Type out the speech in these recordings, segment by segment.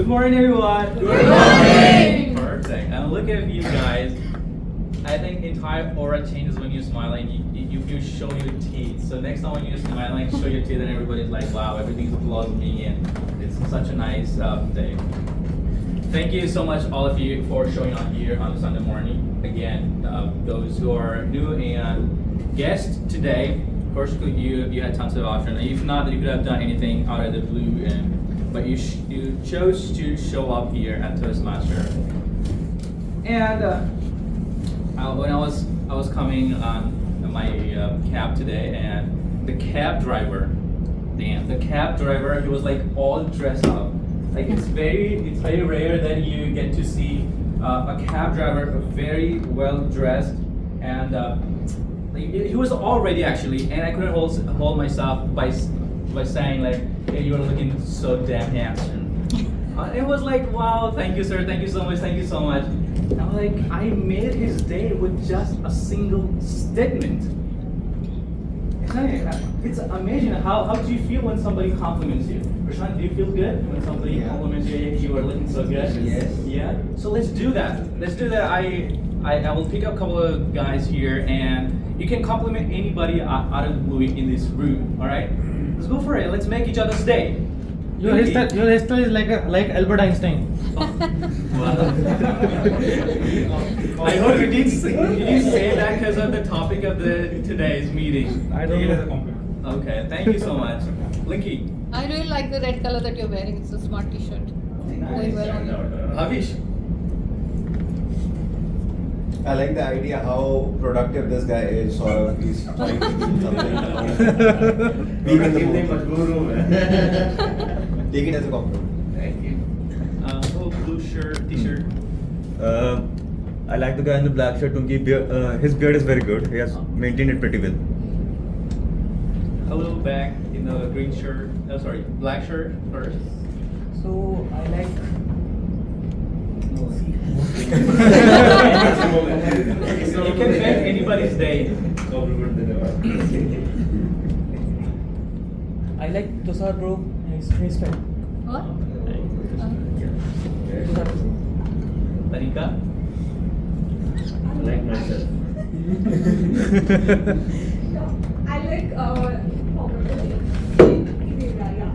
morning, everyone. Good morning. Perfect. And look at you guys. I think entire aura changes when you smile and you show your teeth. So next time when you smile and show your teeth, and everybody's like, wow, everything's blossoming, and it's such a nice day. Thank you so much, all of you, for showing up here on Sunday morning. Again, those who are new and guests today, of course, you had tons of options. If not, you could have done anything out of the blue, but you chose to show up here at Toastmaster. And when I was coming on my cab today, and the cab driver, he was like all dressed up. Like it's very rare that you get to see a cab driver very well dressed, and he was all ready actually, and I couldn't hold myself by saying like, hey, you are looking so damn handsome. It was like, wow, thank you sir, thank you so much. I'm like, I made his day with just a single statement. It's amazing. How do you feel when somebody compliments you? Prashant, do you feel good when somebody compliments you? You are looking so good. Yes. Yeah. So let's do that. I will pick up a couple of guys here, and you can compliment anybody out of the blue in this room. All right. Let's go for it. Let's make each other's day. Your hairstyle is like Albert Einstein. Wow. I hope you didn't say that because of the topic of today's meeting. I don't know. Okay, thank you so much. Linky. I really like the red color that you're wearing. It's a smart t-shirt. Going well on you. Havish. I like the idea how productive this guy is. So he's trying to do something. Being in the mood. Take it as a compliment. Thank you. Blue t-shirt. I like the guy in the black shirt. His beard is very good. He has maintained it pretty well. A little back in the green shirt. Oh, sorry, black shirt first. So I like. You can make anybody's day. I like Tushar bro. His style. What? Tanika. I like myself. I like yeah.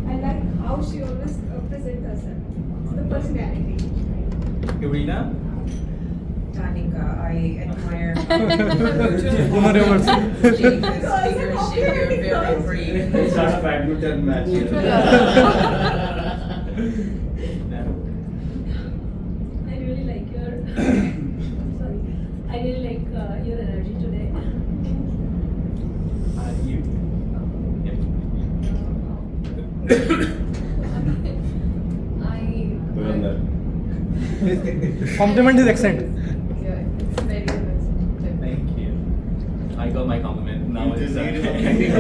I like how she always presents herself. It's the personality. Irina. Tanika, I admire Woman reverse. leadership. You're very brave. It's not a badminton match. I really like your sorry. I really like your energy today. You. Compliment his accent. Yeah, it's very good. Thank you. I got my compliment. Now it's Just kidding.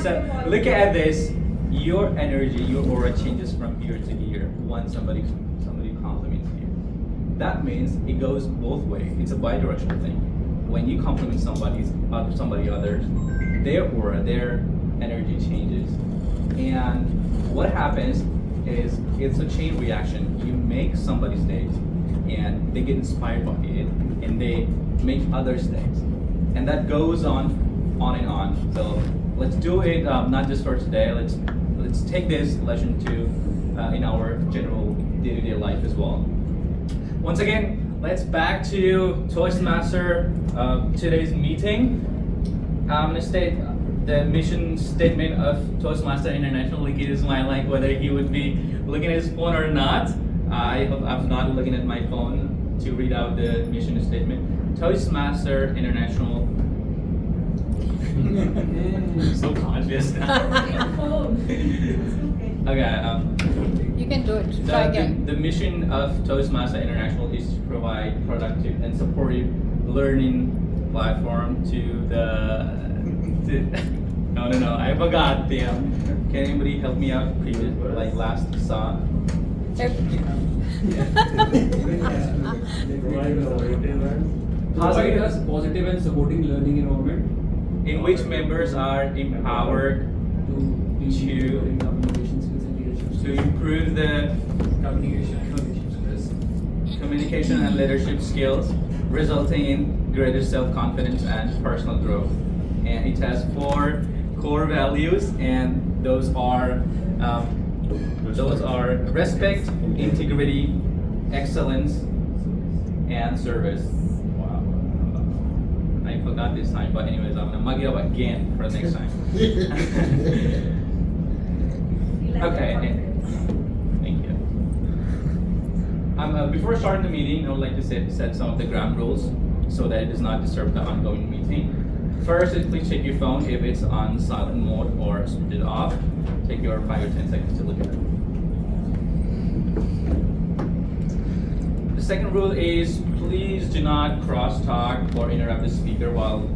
So, look at this. Your energy, your aura changes from year to year when somebody compliments you. That means it goes both ways. It's a bi-directional thing. When you compliment somebody others, their aura, their energy changes. And what happens is it's a chain reaction. You make somebody's days, and they get inspired by it, and they make others' days, and that goes on and on. So let's do it not just for today. Let's take this lesson to in our general day-to-day life as well. Once again, let's back to Toastmaster today's meeting. I'm gonna state the mission statement of Toastmaster International. Like it is my like whether he would be looking at his phone or not. I hope I'm not looking at my phone to read out the mission statement. Toastmaster International. So conscious now. Okay. You can do it. Try again. The mission of Toastmaster International is to provide productive and supportive learning platform to the. No, I forgot. Damn. Can anybody help me out? Previous, like last saw. Positive and supporting learning environment in which members are empowered to to to improve the communication and leadership skills, resulting in greater self-confidence and personal growth. And it has 4 core values, and those are respect, integrity, excellence, and service. Wow. I forgot this time, but anyways, I'm gonna mug it up again for the next time. Okay. Thank you. Before starting the meeting, I would like to set some of the ground rules so that it does not disturb the ongoing meeting. First, please check your phone if it's on silent mode or switch it off. Take your 5 or 10 seconds to look at it. The second rule is please do not cross-talk or interrupt the speaker while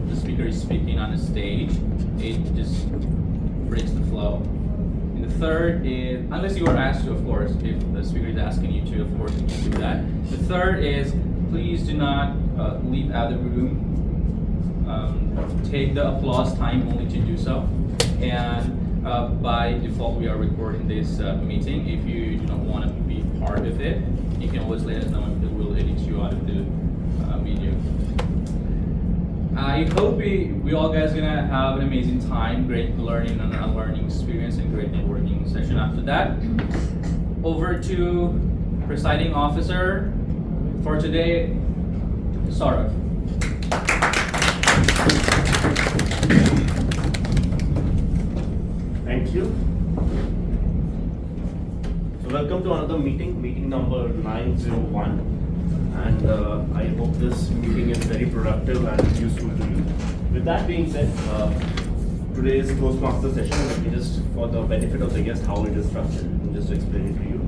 the speaker is speaking on the stage. It just breaks the flow. And the third is, unless you are asked to, of course, if the speaker is asking you to, of course, you can do that. The third is please do not leave out of the room. Take the applause time only to do so. And by default, we are recording this meeting. If you do not want to be part of it, you can always let us know and we'll edit you out of the video. I hope we all guys gonna have an amazing time, great learning and unlearning experience, and great networking session after that. Over to presiding officer for today, Saurav. Thank you. So welcome to another meeting number 901. And I hope this meeting is very productive and useful to you. With that being said, today's Toastmaster session, let me just, for the benefit of the guest, how it is structured, and just explain it to you.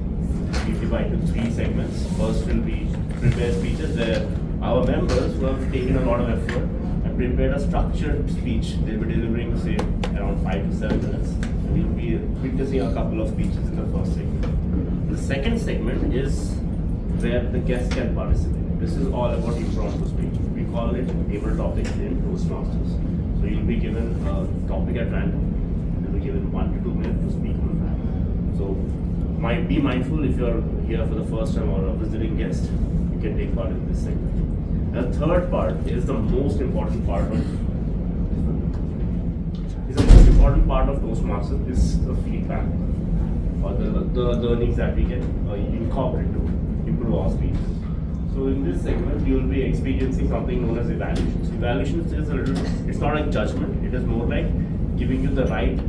We divide into 3 segments. First will be prepared speeches, where our members who have taken a lot of effort and prepared a structured speech. They'll be delivering, say, around 5 to 7 minutes. And we'll be witnessing a couple of speeches in the first segment. The second segment is where the guests can participate. This is all about impromptu speech. We call it table topics in Toastmasters. So you'll be given a topic at random. You'll be given 1 to 2 minutes to speak on that. So be mindful if you're here for the first time or a visiting guest, you can take part in this segment. The third part is the most important part of Toastmasters is the feedback or the learnings that we can incorporate to improve our speeches. So in this segment, you will be experiencing something known as evaluations. Evaluations is it's not like judgment. It is more like giving you the right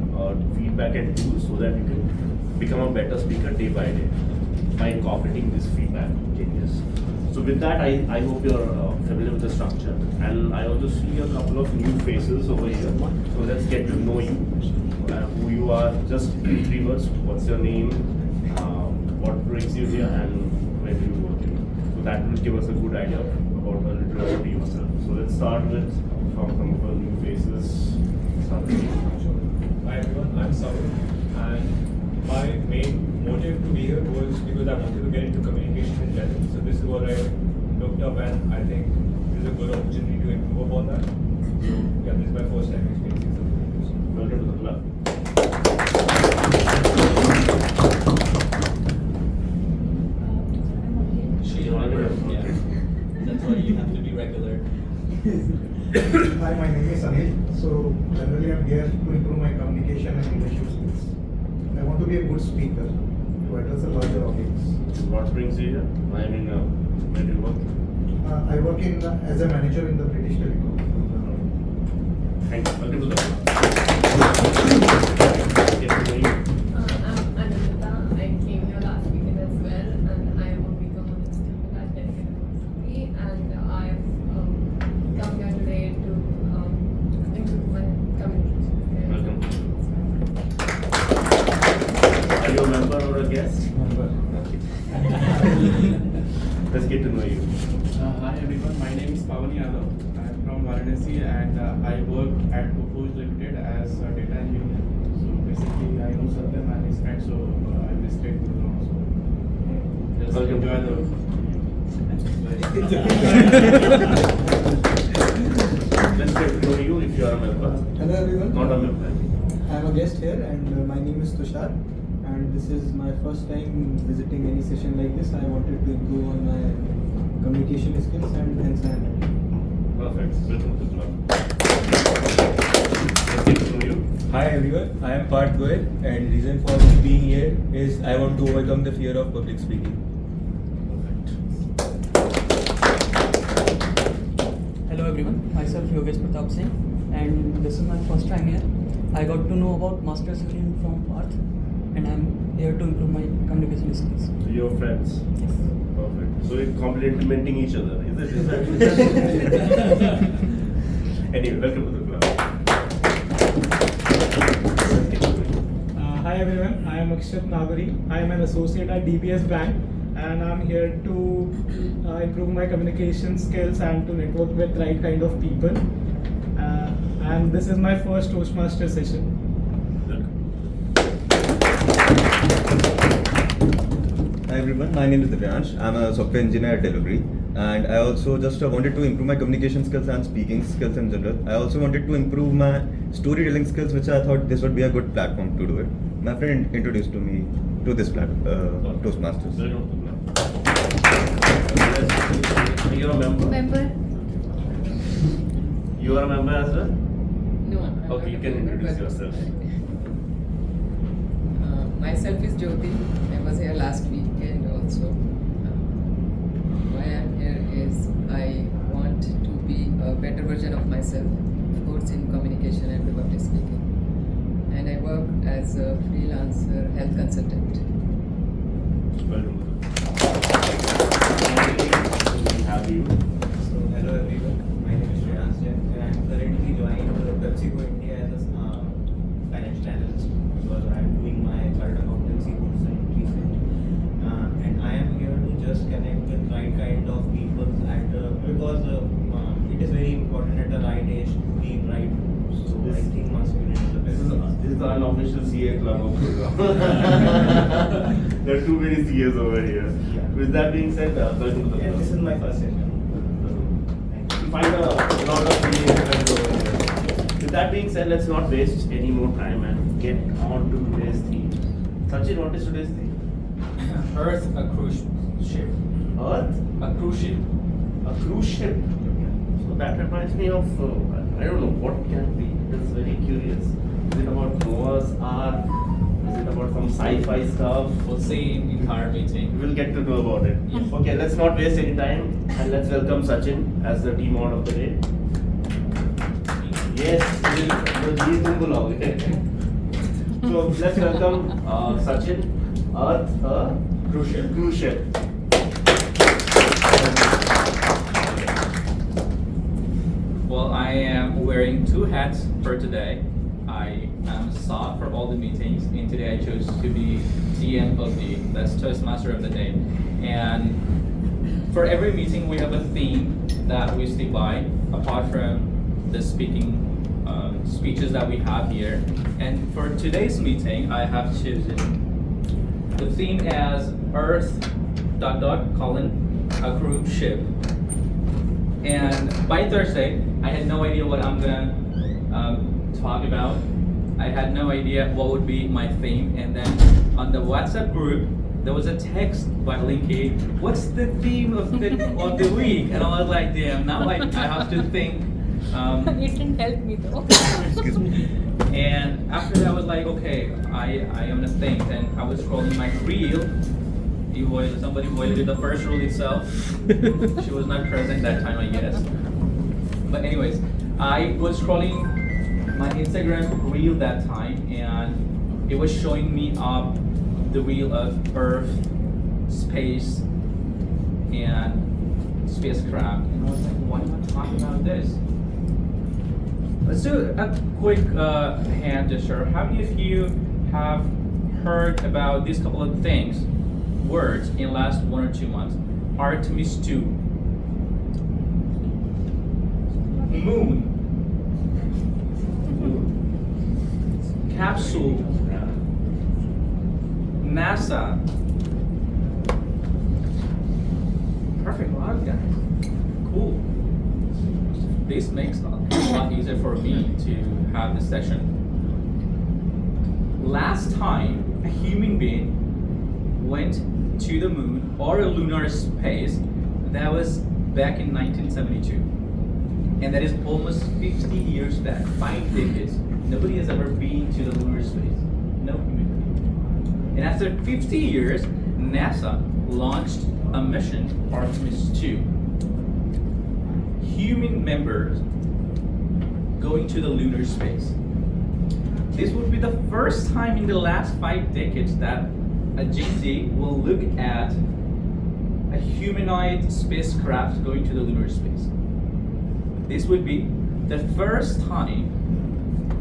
feedback and tools so that you can become a better speaker day by day by incorporating this feedback changes. So with that, I hope you're familiar with the structure. And I also see a couple of new faces over here. So let's get to know you, who you are, just in 3 words. What's your name, what brings you here, and where do you work in? So that will give us a good idea about a little about yourself. So let's start with from some of our new faces. Hi everyone, I'm Saurav, and my main motive to be here was because I wanted to get into communication in general. So this is what I looked up, and I think this is a good opportunity to improve upon that. So yeah, this is my first time experiencing something like this. Welcome to the club. Yeah. That's why you have to be regular. Hi, my name is Anil. So generally I'm here to improve my communication and leadership skills. I want to be a good speaker to address a larger audience. What brings you here? I mean, where do you work? I work as a manager in the British Telecom. Thank you. Welcome to the club. I'm Anamita. I came here last weekend as well, and I will become a student at Delhi University. And I've come here today to improve my communication skills. Welcome. Are you a member or a guest? Member. Okay. Let's get to know you. Hi everyone, my name is Pawan Yadav. I am from Varanasi, and I work at Opus Limited as a data engineer. So basically, I know Satyam and his friends, so I visited Gurgaon. So just Welcome. enjoy the. Let's get to know you if you are a member. Hello everyone. Not a member. I am a guest here, and my name is Tushar, and this is my first time visiting any session like this. I wanted to improve on my communication skills and hence I am here. Perfect. Welcome to the club. Hi everyone, I am Parth Goyal and reason for me being here is I want to overcome the fear of public speaking. Hello everyone, myself Yogesh Pratap Singh and this is my first time here. I got to know about Master's Union from Parth and I am here to improve my communication skills. So you're friends? Yes. Perfect. So you're complementing each other, is it? Anyway, welcome to the club. Hi everyone, I am Akshat Nagari. I am an associate at DBS Bank and I am here to improve my communication skills and to network with right kind of people. And this is my first Toastmaster session. Hi everyone, my name is Divyansh. I'm a software engineer at Delivery and I also just wanted to improve my communication skills and speaking skills in general. I also wanted to improve my storytelling skills, which I thought this would be a good platform to do it. My friend introduced to me to this platform, Toastmasters. You're a member? Member? You are a member as well? No, I'm Okay, you not can a member, introduce but- yourself. Myself is Jyoti. I was here last weekend also. Why I'm here is I want to be a better version of myself, of course in communication and public speaking. And I work as a freelancer health consultant. Welcome. Have you? So hello everyone, my name is Shreyans Jain and I am currently joining PepsiCo India as a financial analyst because I am doing my chartered accountancy course in recent and I am here to just connect with right kind of people at because it is very important at the right age to be right. So I think masculinity is the best. This is the unofficial CA club of Gurgaon. There are too many CAs over here. Yeah. With that being said, welcome to the club. This is my first session. You find a lot of CAs friends over here. With that being said, let's not waste any more time and get on to today's theme. Sachin, what is today's theme? Earth, a cruise ship. Earth? A cruise ship. A cruise ship. So that reminds me of, I don't know what can be. It is very curious. Is it about Noah's Ark? Is it about some sci-fi stuff? We'll see in entire meeting. We'll get to know about it. Okay, let's not waste any time and let's welcome Sachin as the team out of the day. Yes, so let's welcome Sachin, Earth, Cruise ship. Cruise ship. Well, I am wearing two hats for today. I am SOT for all the meetings, and today I chose to be TMOD, that's Toastmaster of the Day. And for every meeting, we have a theme that we stick by, apart from the speeches that we have here. And for today's meeting, I have chosen the theme as Earth, a cruise ship. And by Thursday, I had no idea what I'm gonna talk about. I had no idea what would be my theme. And then on the WhatsApp group, there was a text by Linky, what's the theme of the week? And I was like, damn, now I have to think. It didn't help me though. Excuse me. And after that, I was like, okay, I am gonna think. And I was scrolling my reel. Somebody violated the first rule itself. She was not present that time, I guess. But anyways, I was scrolling my Instagram reel that time, and it was showing me up the reel of Earth, space, and spacecraft. And I was like, why not talk about this? Let's do a quick hand gesture. How many of you have heard about these couple of things, words, in last 1 or 2 months? Artemis 2. Moon. Capsule. NASA. Perfect, a lot, guys. Cool. This makes it a lot easier for me to have this session. Last time a human being went to the moon or a lunar space, that was back in 1972. And that is almost 50 years back, 5 decades. Nobody has ever been to the lunar space. No human being. And after 50 years, NASA launched a mission, Artemis 2. Human members going to the lunar space. This would be the first time in the last 5 decades that a GT will look at a humanoid spacecraft going to the lunar space. This would be the first time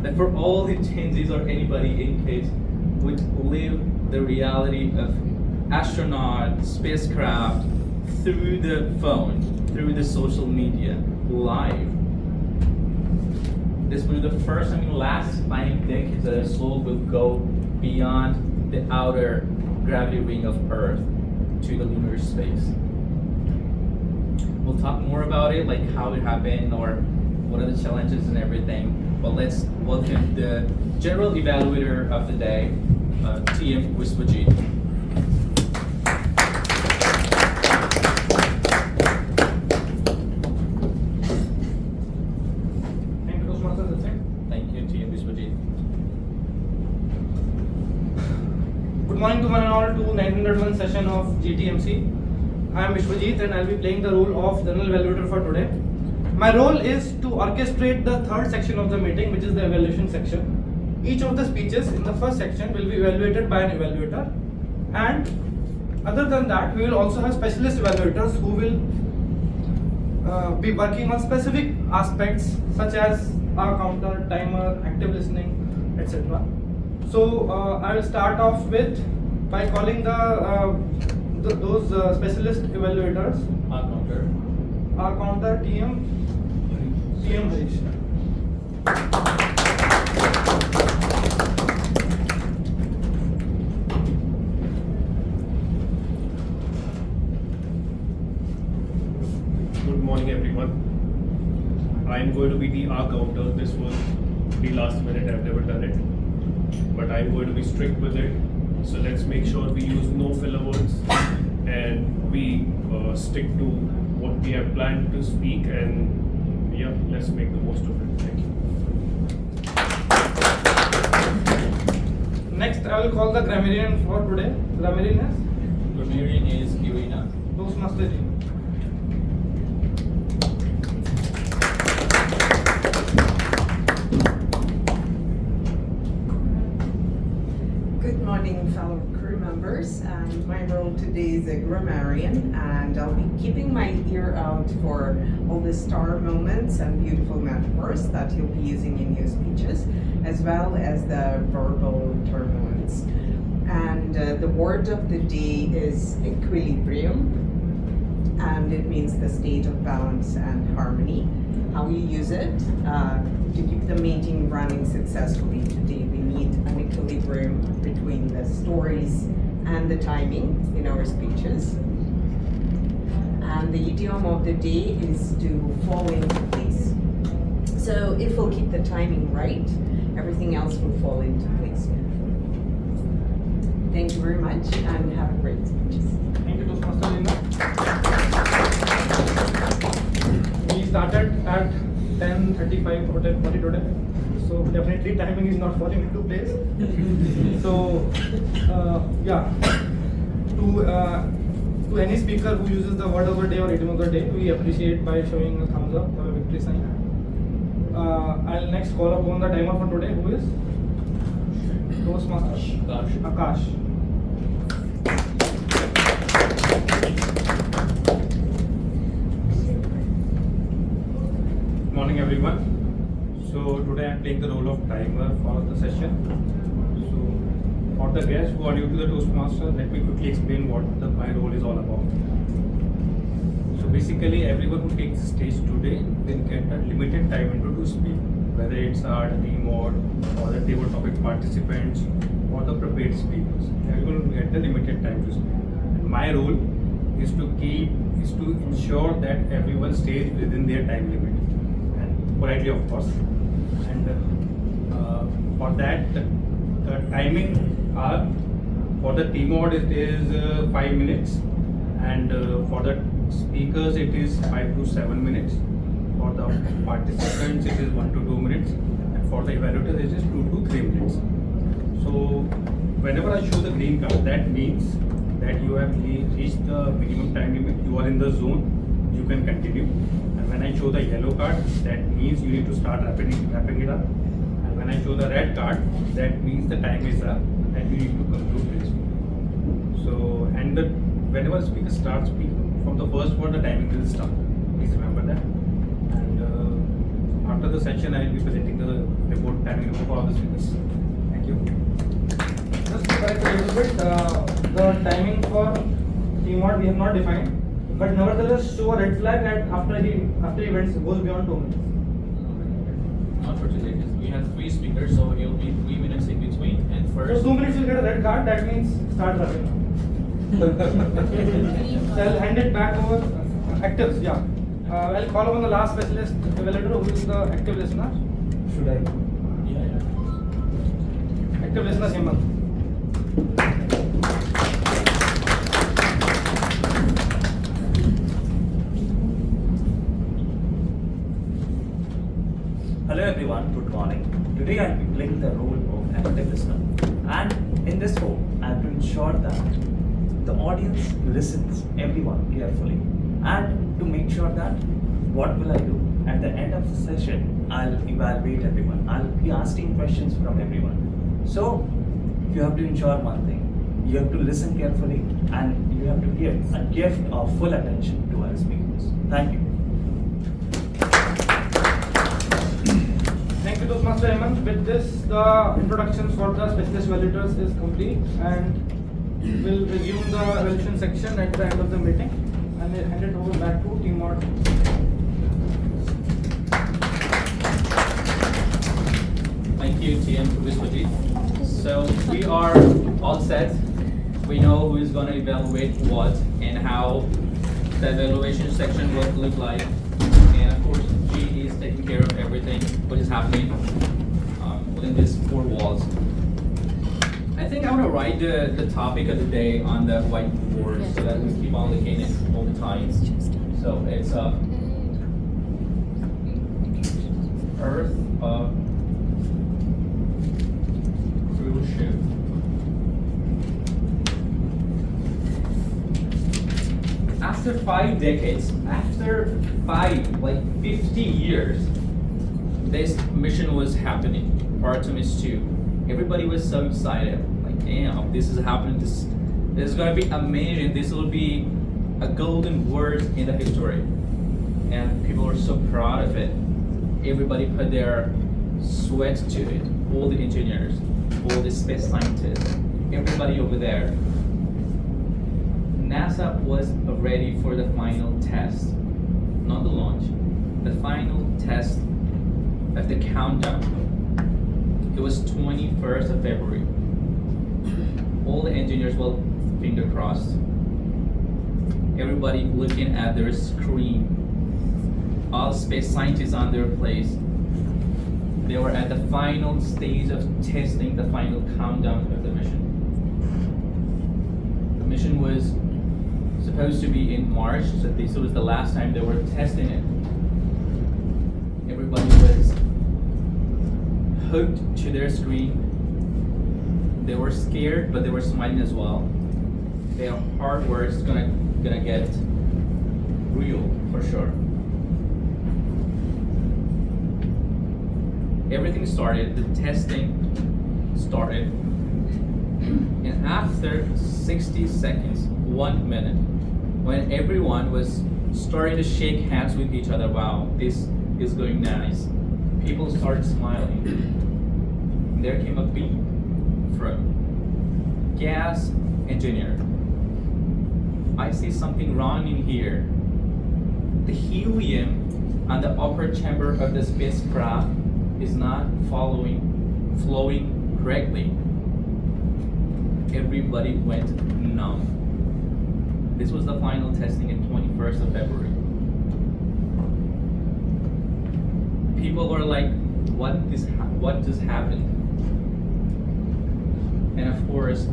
that for all the attendees or anybody in case would live the reality of astronaut, spacecraft through the phone, through the social media, live. This will be the first time in the last 5 decades that a soul will go beyond the outer gravity ring of Earth to the lunar space. We'll talk more about it, like how it happened or what are the challenges and everything. But let's welcome the general evaluator of the day, TM Wispajit. Thank you, Toastmasters. That's it. Thank you, TM Wispajit. Good morning to one and all to 901 session of GTMC. I am Vishwajit and I'll be playing the role of General Evaluator for today. My role is to orchestrate the third section of the meeting, which is the evaluation section. Each of the speeches in the first section will be evaluated by an evaluator, and other than that, we will also have specialist evaluators who will be working on specific aspects such as our counter, timer, active listening, etc. So I will start off with by calling those specialist evaluators. Our counter TM Harish. Good morning, everyone. I am going to be the R counter. This was the last minute. I've never done it, but I'm going to be strict with it. So let's make sure we use no filler words and we stick to what we have planned to speak. And yeah, let's make the most of it. Thank you. Next, I will call the grammarian for today. Grammarian is Irina. Toastmaster ji. Good morning, fellow crew members. My role today is a grammarian, and I'll be keeping my ear out for all the star moments and beautiful metaphors that you'll be using in your speeches, as well as the verbal turbulence. And the word of the day is equilibrium, and it means the state of balance and harmony. How you use it to keep the meeting running successfully today, we need an equilibrium between the stories and the timing in our speeches. And the idiom of the day is to fall into place. So if we'll keep the timing right, everything else will fall into place. Thank you very much and have a great speeches. Thank you, Toastmaster Linda. We started at 10:35 or 10:40 today, so definitely timing is not falling into place. So yeah, to any speaker who uses the word of the day or idiom of the day, we appreciate by showing a thumbs up or a victory sign. I'll next call upon the timer for today, who is Toastmaster Akash. Morning, everyone. So today I'm playing the role of timer for the session. So for the guests who are new to the Toastmaster, let me quickly explain what my role is all about. So basically, everyone who takes the stage today will get a limited time window to speak, whether it's our team or the table topic participants or the prepared speakers. Everyone will get the limited time to speak. And my role is to ensure that everyone stays within their time limit, and politely, of course. And for that, the timing are For the team mode, it is 5 minutes, and for the speakers, it is 5 to 7 minutes. For the participants, it is 1 to 2 minutes, and for the evaluators, it is 2 to 3 minutes. So, whenever I show the green card, that means that you have reached the minimum time limit. You are in the zone. You can continue. And when I show the yellow card, that means you need to start wrapping it up. And when I show the red card, that means the time is up and you need to conclude this. So, and whenever a speaker starts speaking, from the first word, the timing will start. Please remember that. And after the session, I will be presenting the timing report for all the speakers. Thank you. Just to correct a little bit, the timing for team mode we have not defined, but nevertheless show a red flag that after events goes beyond 2 minutes. Not for today, because we have 3 speakers, so it will be 3 minutes in between. And first, So 2 minutes you'll get a red card, that means start wrapping up. So I'll hand it back over actives, yeah. I'll call upon the last specialist evaluator who is the active listener. Should I? Active listener Hemant. Hello everyone, good morning. Today I'll be playing the role of active listener, and in this role I have to ensure that the audience listens everyone carefully, and to make sure that what will I do at the end of the session, I'll evaluate everyone. I'll be asking questions from everyone. So you have to ensure one thing: you have to listen carefully, and you have to give a gift of full attention to our speakers. Thank you. Thank you, Toastmaster Hemant. With this, the introductions for the specialist evaluators is complete, and we'll resume the evaluation section at the end of the meeting, and we'll hand it over back to team mod. thank you, TM Vishwajit. So we are all set. We know who is going to evaluate what and how the evaluation section will look like. And of course, G is taking care of everything what is happening within these 4 walls. I think I want to write the topic of the day on the whiteboard so that we keep on looking at it all the time. So it's Earth cruise ship. After 5 decades, after 50 years, this mission was happening, Artemis 2. Everybody was so excited, like damn, this is happening, this is gonna be amazing, this will be a golden word in the history. And people were so proud of it. Everybody put their sweat to it, all the engineers, all the space scientists, everybody over there. NASA was ready for the final test, not the launch, the final test of the countdown. It was 21st of February. All the engineers, well, finger crossed. Everybody looking at their screen. All space scientists on their place. They were at the final stage of testing the final countdown of the mission. The mission was supposed to be in March, so this was the last time they were testing it. Everybody was hooked to their screen. They were scared, but they were smiling as well. Their hard work is gonna get real for sure. Everything started, the testing started, and after 60 seconds, 1 minute, when everyone was starting to shake hands with each other, wow, this is going nice, people started smiling. There came a beep from gas engineer. I see something wrong in here. The helium on the upper chamber of the spacecraft is not flowing correctly. Everybody went numb. This was the final testing in 21st of February. People were like, what just happened? And of course,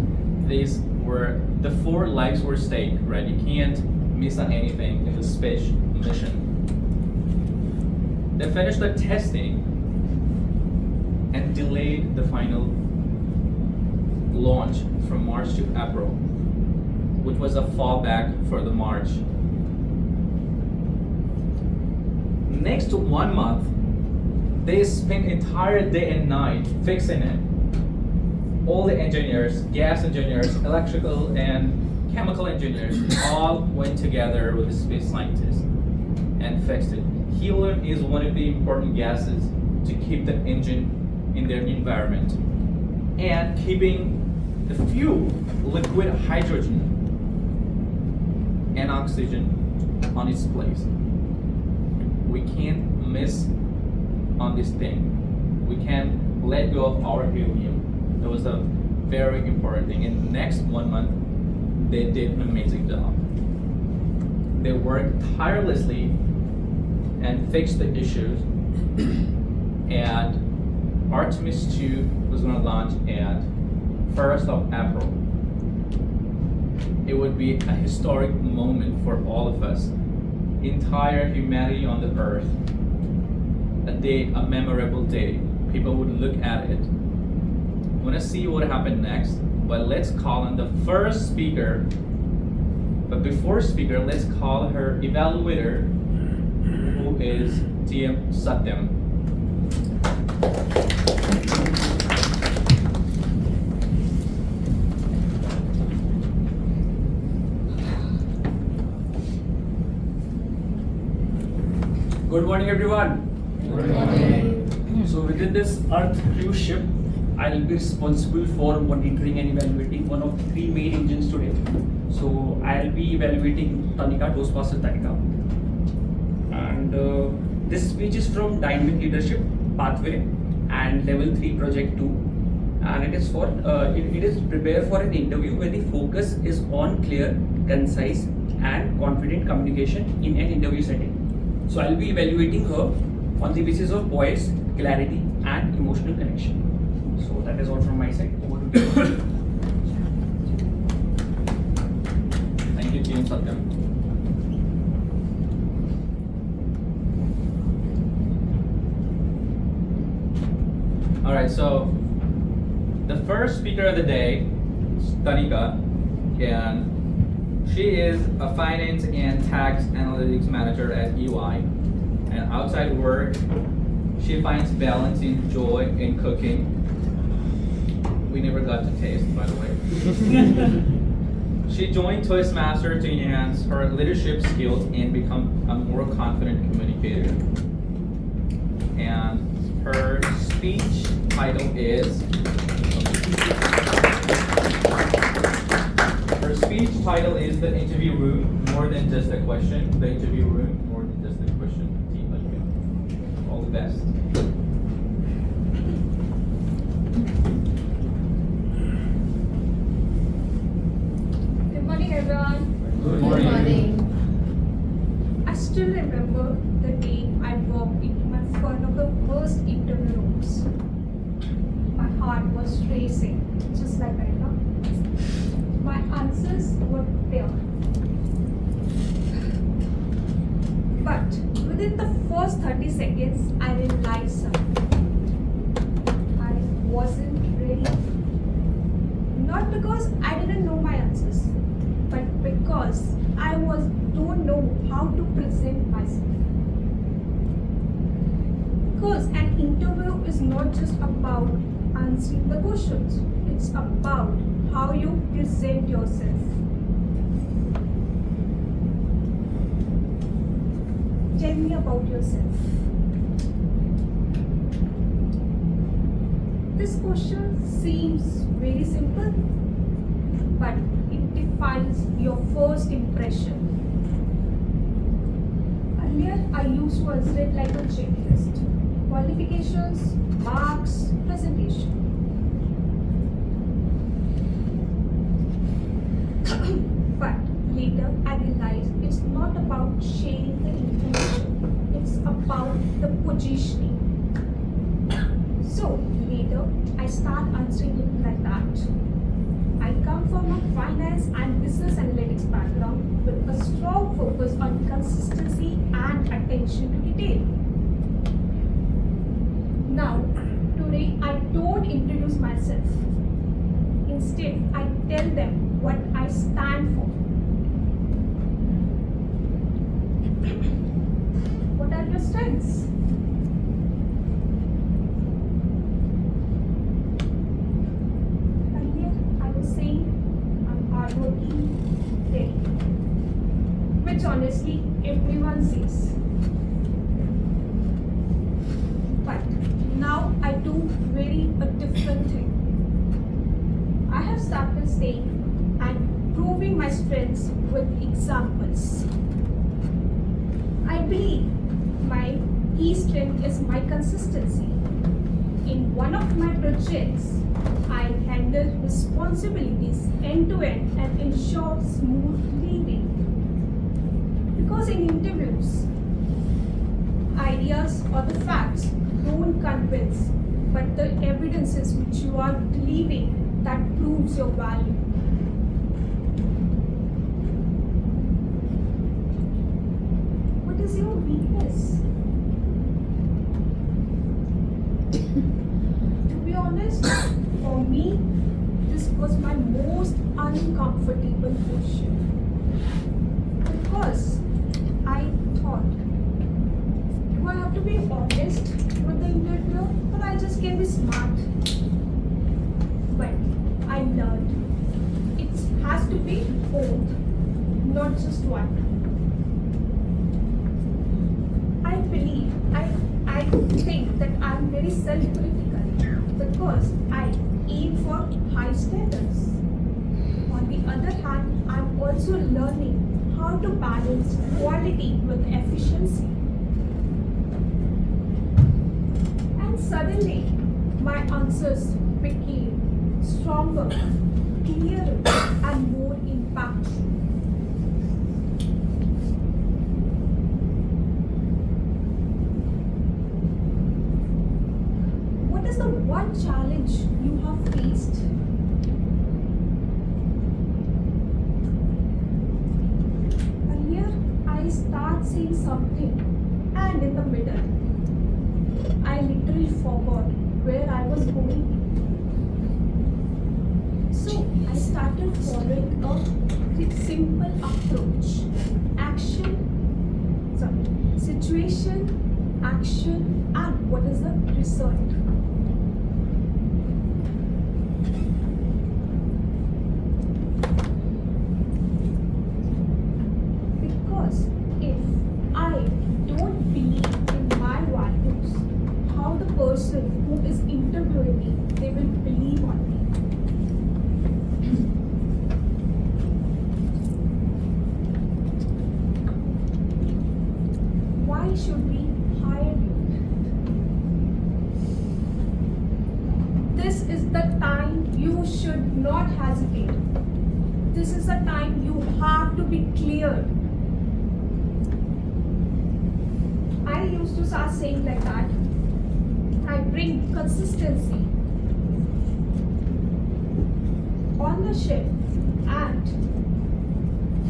these were the 4 lives were stake, right? You can't miss on anything in the space mission. They finished the testing and delayed the final launch from March to April, which was a fallback for the March. Next to 1 month, they spent entire day and night fixing it. All the engineers, gas engineers, electrical and chemical engineers, all went together with the space scientists and fixed it. Helium is one of the important gases to keep the engine in their environment and keeping the fuel, liquid hydrogen and oxygen on its place. We can't miss on this thing. We can't let go of our helium. That was a very important thing. In the next 1 month, they did an amazing job. They worked tirelessly and fixed the issues. And Artemis 2 was going to launch at 1st of April. It would be a historic moment for all of us, entire humanity on the earth. A day, a memorable day. People would look at it. I want to see what happened next, but let's call on the first speaker. But before speaker, let's call her evaluator, who is TM Satyam. Good morning, everyone. Good morning. So within this Earth cruise ship, I'll be responsible for monitoring and evaluating one of the 3 main engines today. So I'll be evaluating Tanika, Toastmaster Tanika. And this speech is from Dynamic Leadership Pathway and Level 3 Project 2. And it is for it is prepared for an interview where the focus is on clear, concise, and confident communication in an interview setting. So I'll be evaluating her on the basis of poise, clarity, and emotional connection. So that is all from my side. Over to you. Thank you, Team Satyam. All right, so the first speaker of the day is Tanika, and she is a finance and tax analytics manager at EY. And outside work, she finds balance and joy in cooking. We never got to taste, by the way. She joined Toastmaster to enhance her leadership skills and become a more confident communicator. And her speech title is The Interview Room, More Than Just a Question. The Interview Room, More Than Just a Question. All the best. Good morning, everyone. Good morning. I still remember the day I walked into one of the first interview rooms. My heart was racing, just like right now. My answers were pure. But within the first 30 seconds, I realized something. I wasn't ready. Not because I didn't know my answers, but because I don't know how to present myself. Because an interview is not just about answering the questions, it's about how you present yourself. Tell me about yourself. This question seems very simple, but it defines your first impression. Earlier, I used to answer it like a checklist. Qualifications, marks, presentation. But later, I realized it's not about sharing the information. It's about the positioning. So later, I start answering it like that. I come from a finance and business analytics background with a strong focus on consistency and attention to detail. Now, today I don't introduce myself. Instead, I tell them what I stand for. What are your strengths? Earlier, I was saying I'm hardworking, steady, which honestly everyone says. But now I do very a different thing. I have started saying and proving my strengths with examples. I believe my key strength is my consistency. In one of my projects, I handle responsibilities end to end and ensure smooth leading. Because in interviews, ideas or the facts don't convince, but the evidences which you are delivering that proves your value. What is your weakness? To be honest, for me, this was my most uncomfortable question. Because I thought, do I have to be honest with the interviewer or I just can be smart? But I learned it has to be both, not just one. I think that I'm very self-critical because I aim for high standards. On the other hand, I'm also learning how to balance quality with efficiency. And suddenly, my answers became stronger, clearer, and more impactful. What is the one challenge you have faced? Earlier, I start saying something, and in the middle, I literally forgot where I was going. So I started following a simple approach. Situation, action, and what is the result? Because if I don't believe in my values, how the person who is interviewing me, they will believe on me. Why should we hire you? This is the time you should not hesitate. This is the time you have to be clear. I used to start saying like that. I bring consistency, ownership, and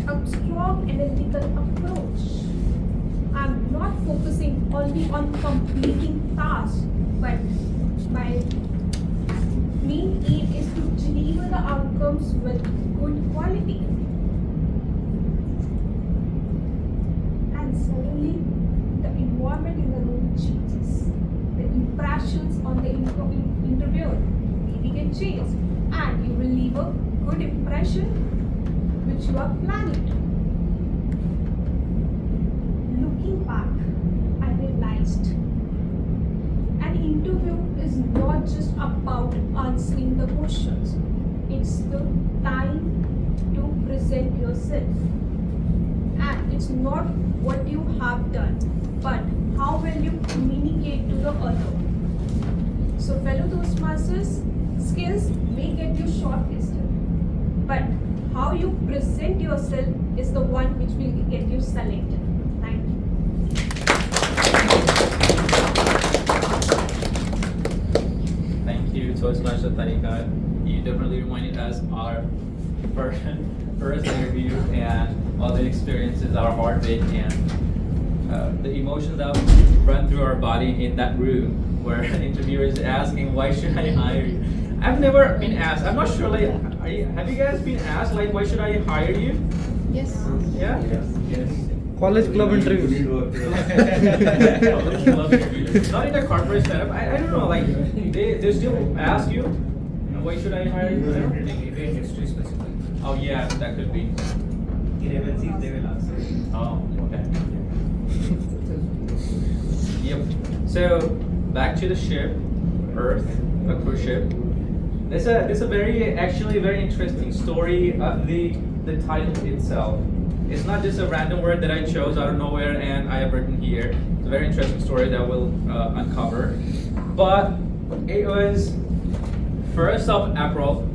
a strong analytical approach. I'm not focusing only on completing tasks, but my main aim is to deliver the outcomes with good quality. And suddenly, the environment in the room changes. The impressions on the interviewer maybe get changed, and you will leave a good impression which you are planning to. Looking back, I realized an interview is not just about answering the questions. It's the time to present yourself. And it's not what you have done, but how well you communicate to the other. So fellow Toastmasters, skills may get you shortlisted, but how you present yourself is the one which will get you selected. Thank you. Thank you, Toastmaster Tarika. You You definitely reminded us our first interview and all the experiences, our heartbeat, and the emotions that run through our body in that room where an interviewer is asking, why should I hire you? I've never been asked. I'm not sure, like, have you guys been asked, like, why should I hire you? Yes. Yeah? Yes. College club interviews. College club interviews. Not in a corporate setup. I don't know, like, they still ask you, why should I hire you? Maybe industry specific. Oh yeah, that could be. In MNCs they will ask. Oh, okay. Yep. So back to the ship, Earth, a cruise ship. There's a very interesting story of the title itself. It's not just a random word that I chose out of nowhere and I have written here. It's a very interesting story that we'll uncover. But it was 1st of April,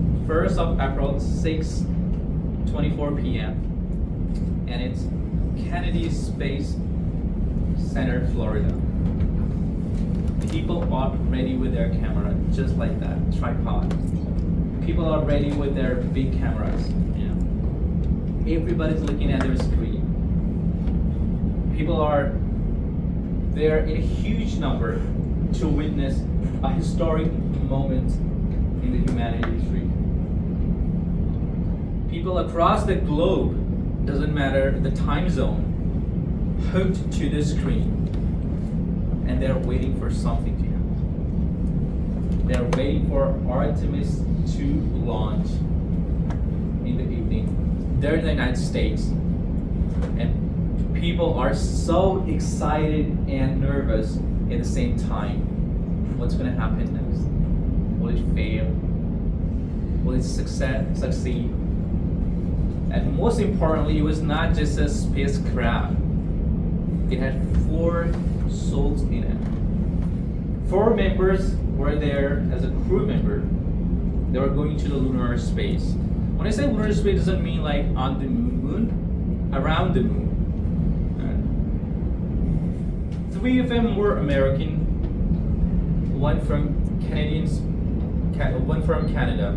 6:24 p.m. and it's Kennedy Space Center, Florida. People are ready with their camera, just like that, tripod. People are ready with their big cameras. You know, everybody's looking at their screen. People are there in a huge number to witness a historic moment in the humanity history. People across the globe, doesn't matter the time zone, hooked to the screen. And they're waiting for something to happen. They're waiting for Artemis to launch in the evening. They're in the United States. And people are so excited and nervous at the same time. What's going to happen next? Will it fail? Will it succeed? And most importantly, it was not just a spacecraft. It had 4 souls in it. 4 members were there as a crew member. They were going to the lunar space. When I say lunar space, it doesn't mean like on the moon, around the moon. 3 of them were American, one from Canada.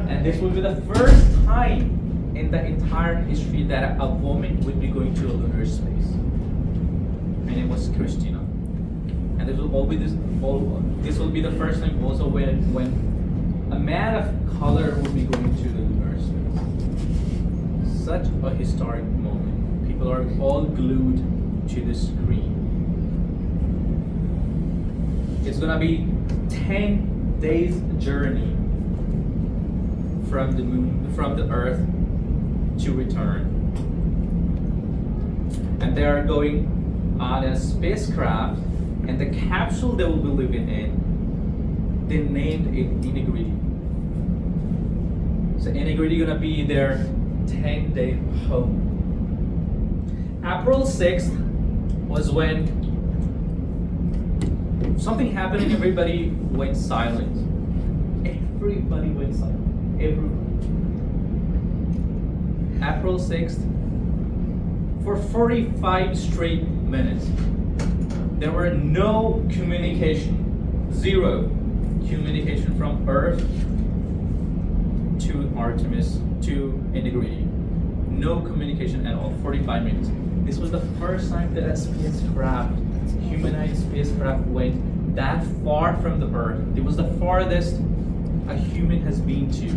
And this will be the first time in the entire history that a woman would be going to a lunar space. Her name was Christina. And this will be the first time also when a man of color will be going to the lunar space. Such a historic moment. People are all glued to the screen. It's gonna be 10 days journey from the moon, from the Earth to return. And they are going on a spacecraft, and the capsule they will be living in, they named it Integrity. So Integrity gonna be their 10-day home. April 6th was when something happened and everybody went silent. Everybody went silent. April 6th, for 45 straight minutes, there were no communication, 0 communication from Earth to Artemis to Integrity. No communication at all, 45 minutes. This was the first time that a spacecraft, humanized spacecraft, went that far from the Earth. It was the farthest a human has been to.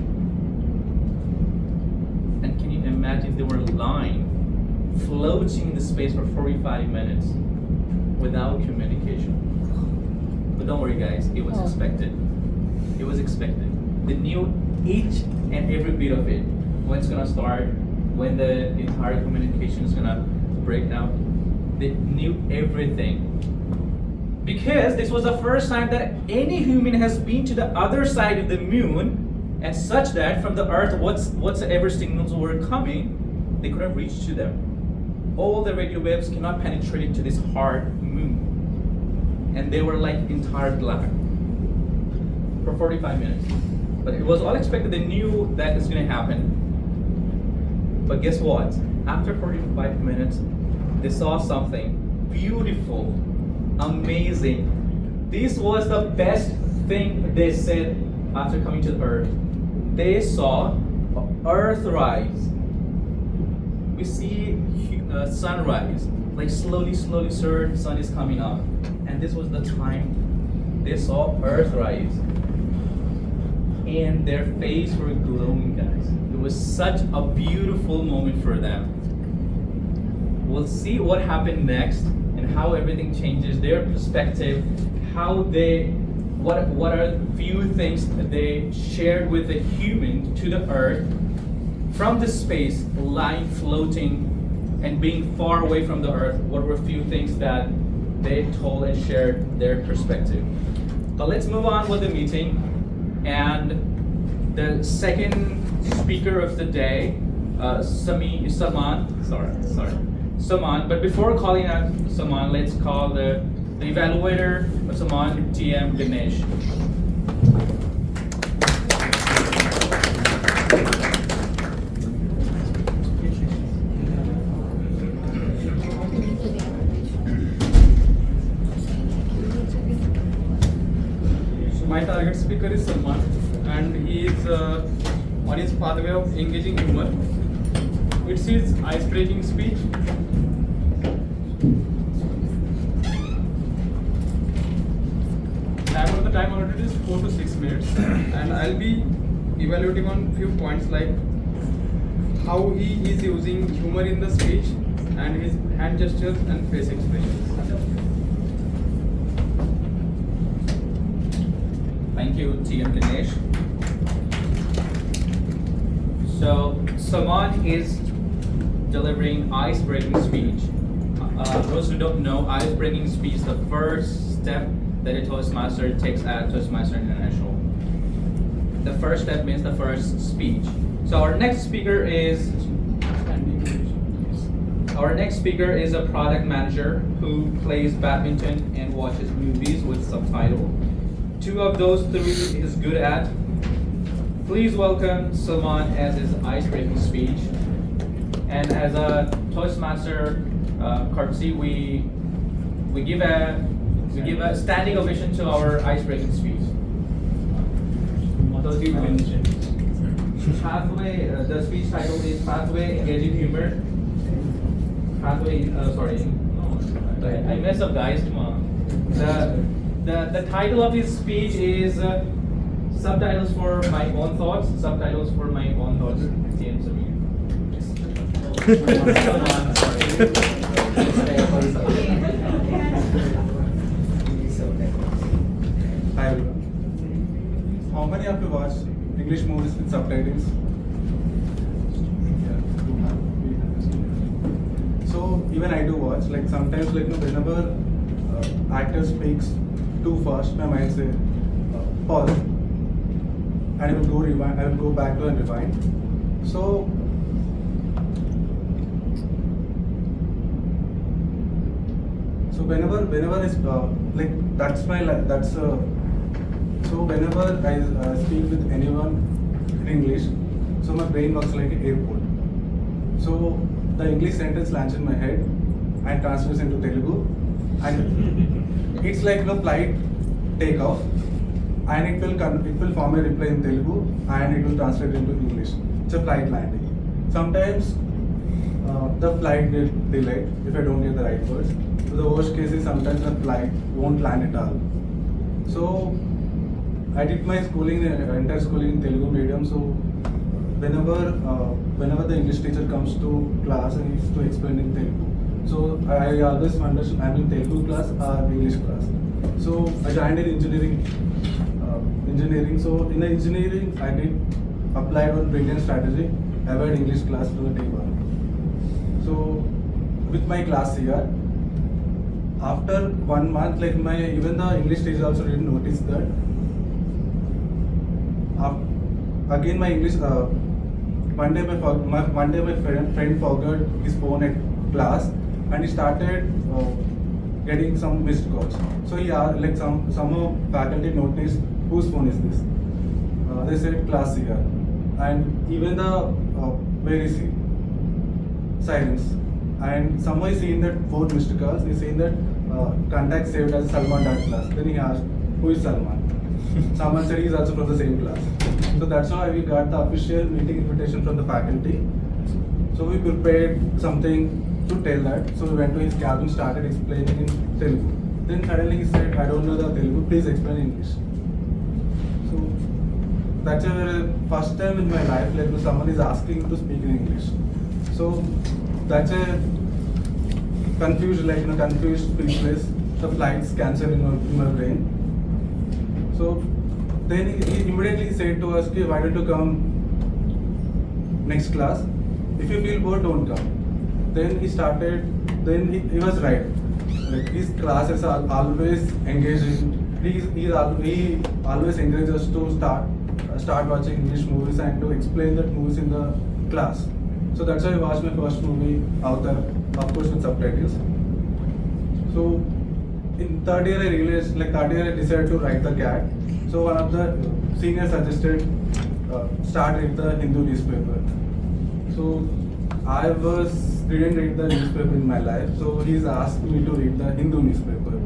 And can you imagine they were lying, floating in the space for 45 minutes without communication? But don't worry guys, it was expected. It was expected. They knew each and every bit of it. When it's gonna start, when the entire communication is gonna break down. They knew everything. Because this was the first time that any human has been to the other side of the moon, and such that from the Earth, whatsoever signals were coming, they couldn't reach to them. All the radio waves cannot penetrate to this hard moon. And they were like entire black for 45 minutes. But it was all expected. They knew that it's going to happen. But guess what? After 45 minutes, they saw something beautiful, amazing. This was the best thing they said after coming to the Earth, they saw Earth rise. We see sunrise, like slowly, sun is coming up, and this was the time they saw Earth rise, and their faces were glowing, guys. It was such a beautiful moment for them. We'll see what happened next and how everything changes their perspective, what are few things that they shared with the human to the Earth from the space, lying, floating, and being far away from the Earth. What were few things that they told and shared their perspective? But let's move on with the meeting. And the second speaker of the day, Saman. But before calling out Saman, let's call the evaluator of Saman, TM Ganesh. My target speaker is Salman, and he is on his pathway of engaging humor. It's his ice-breaking speech. The time allotted is 4 to 6 minutes, and I'll be evaluating on few points like how he is using humor in the speech and his hand gestures and face expressions. Thank you, TM Ganesh. So, Saman is delivering ice-breaking speech. Those who don't know, ice-breaking speech is the first step that a Toastmaster takes at Toastmaster International. The first step means the first speech. So our next speaker is a product manager who plays badminton and watches movies with subtitle. 2 of those 3 he is good at. Please welcome Salman as his ice-breaking speech. And as a Toastmaster courtesy, we give a standing ovation to our ice-breaking speech. Pathway. The speech title is Pathway Engaging Humor. I messed up, guys. Come on. The title of his speech is Subtitles for My Own Thoughts. Subtitles for My Own Thoughts. TM Samir. Hi everyone. How many of you watch English movies with subtitles? So even I do watch. Like sometimes, whenever actor speaks too fast, my mind say pause, and I will go rewind. I will go back to and rewind. So whenever it's so whenever I speak with anyone in English, so my brain works like an airport. So the English sentence lands in my head and translates into Telugu, and it's like a flight takeoff, and it will form a reply in Telugu and it will translate into English. It's a flight landing. Sometimes the flight gets delayed if I don't get the right words. So the worst case is sometimes the flight won't land at all. So I did my entire schooling in Telugu medium. So whenever the English teacher comes to class and needs to explain in Telugu, so I always wonder I'm in Telugu class or English class. So I joined in engineering. So in the engineering, I did apply one brilliant strategy, avoid English class from the day one. So with my class here, after 1 month, even the English teacher also didn't notice that. Again, my English. One day my friend forgot his phone at class, and he started getting some missed calls. So he asked, some faculty noticed whose phone is this. They said class here, and even where is he? Silence. And somehow he seen that 4 missed calls. He seen that contact saved as Salman.class. Then he asked, who is Salman? someone said he's also from the same class. So that's how we got the official meeting invitation from the faculty. So we prepared something to tell that. So we went to his cabin, started explaining in Telugu. Then suddenly he said, I don't know the Telugu, please explain English. So that's a first time in my life like someone is asking to speak in English. So that's a confused, confused speechless. The flights cancelled in my brain. So then he immediately said to us, why don't you come next class? If you feel bored, don't come. Then he started, he was right. Like his classes are always engaging. He always encourages us to start watching English movies and to explain that movies in the class. So that's why I watched my first movie out there, of course with subtitles. So in third year I decided to write the CAT. So one of the seniors suggested start read the Hindu newspaper. So I didn't read the newspaper in my life. So he's asked me to read the Hindu newspaper.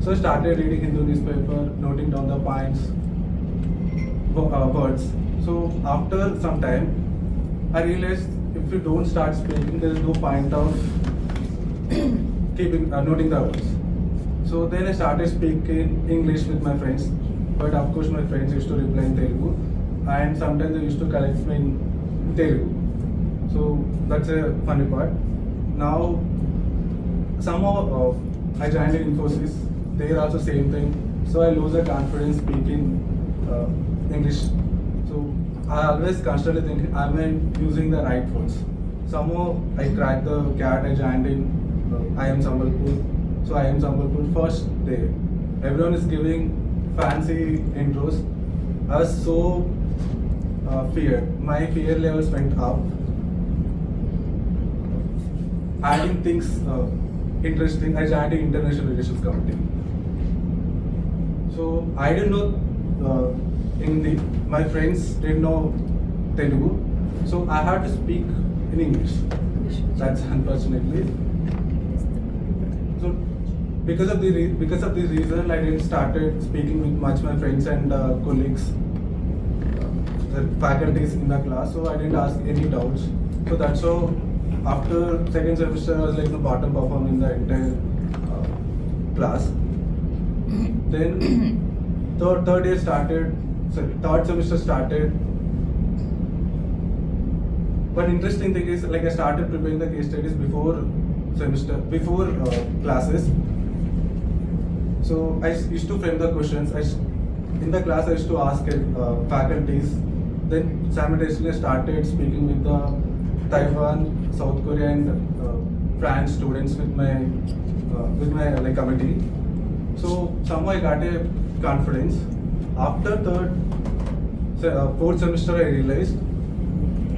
So I started reading Hindu newspaper, noting down the points, words. So after some time, I realized if you don't start speaking, there is no point of noting the words. So then I started speaking English with my friends, but of course my friends used to reply in Telugu, and sometimes they used to correct me in Telugu. So that's a funny part. Now somehow I joined in Infosys. They are also same thing. So I lose the confidence speaking English. So I always constantly think am I using the right words. Somehow I cracked the CAT. I joined in IIM Sambalpur. So IIM Sambalpur first day. Everyone is giving fancy intros. I was so feared. My fear levels went up. Adding things interesting, I joined the International Relations Committee. So I didn't know Hindi. My friends didn't know Telugu. So I had to speak in English. That's unfortunately. So because of this reason, I didn't started speaking with much my friends and colleagues, the faculties in the class. So I didn't ask any doubts. So that's how after second semester I was like the bottom performer in the entire class. Then third semester started. One interesting thing is like I started preparing the case studies before classes. So I used to frame the questions. In the class I used to ask faculties. Then simultaneously I started speaking with the Taiwan, South Korea and France students with my committee. So somehow I got a confidence. After fourth semester I realized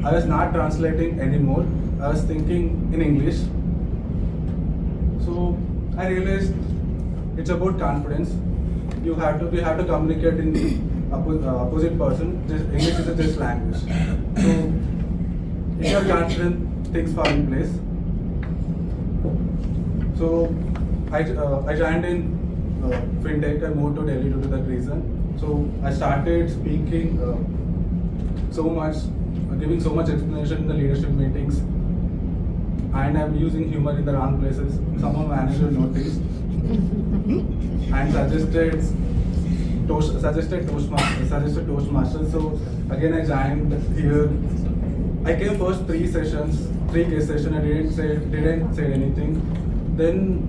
I was not translating anymore. I was thinking in English. So I realized it's about confidence. We have to communicate in the opposite person. English is just language. So if you are confident, things fall in place. So I joined in fintech. I moved to Delhi due to that reason. So I started speaking giving so much explanation in the leadership meetings, and I'm using humor in the wrong places. Someone manager noticed and suggested Toastmasters. So again I joined here. I came first 3 case sessions. I didn't say anything. Then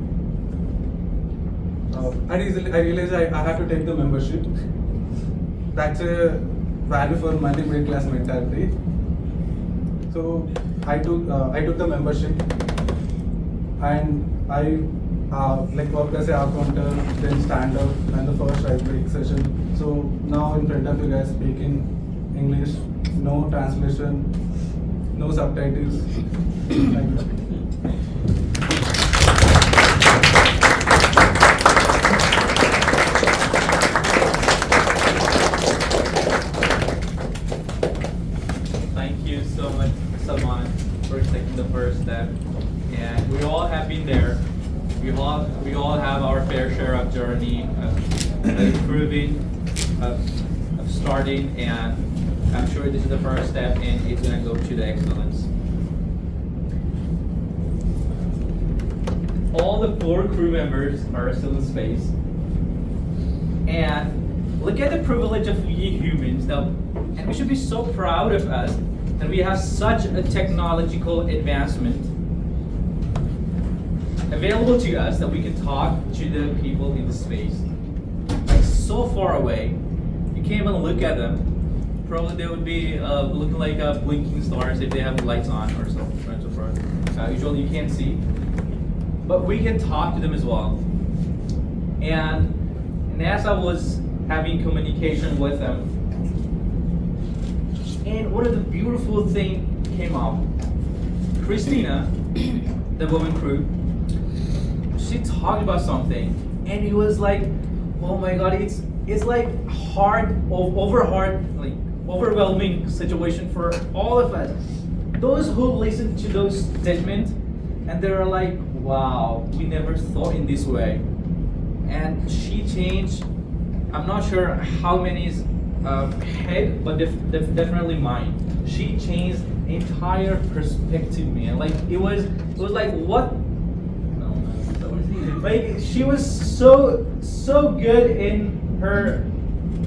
I realized I have to take the membership. That's a value for money, middle class mentality. So I took the membership, and I worked as a counter, then stand up, and the first right break session. So now in front of you guys speaking English, no translation, no subtitles. Thank you. Thank you so much, Salman, for taking the first step. And we all have been there. We all have our fair share of journey of improving of starting, and I'm sure this is the first step, and it's gonna go to the excellence. All the 4 crew members are still in space, and look at the privilege of we humans now, and we should be so proud of us that we have such a technological advancement available to us that we can talk to the people in the space, like so far away. You can't even look at them. Probably they would be looking like blinking stars if they have lights on or so on and so forth. Usually you can't see, but we can talk to them as well. And NASA was having communication with them, and one of the beautiful things came up. Christina, the woman crew, she talked about something, and it was like, oh my God, it's like overwhelming situation for all of us. Those who listen to those statements, and they're like, wow, we never thought in this way. And she changed, I'm not sure how many's head, but definitely mine. She changed entire perspective, man. Like it was like what? No, like she was so good in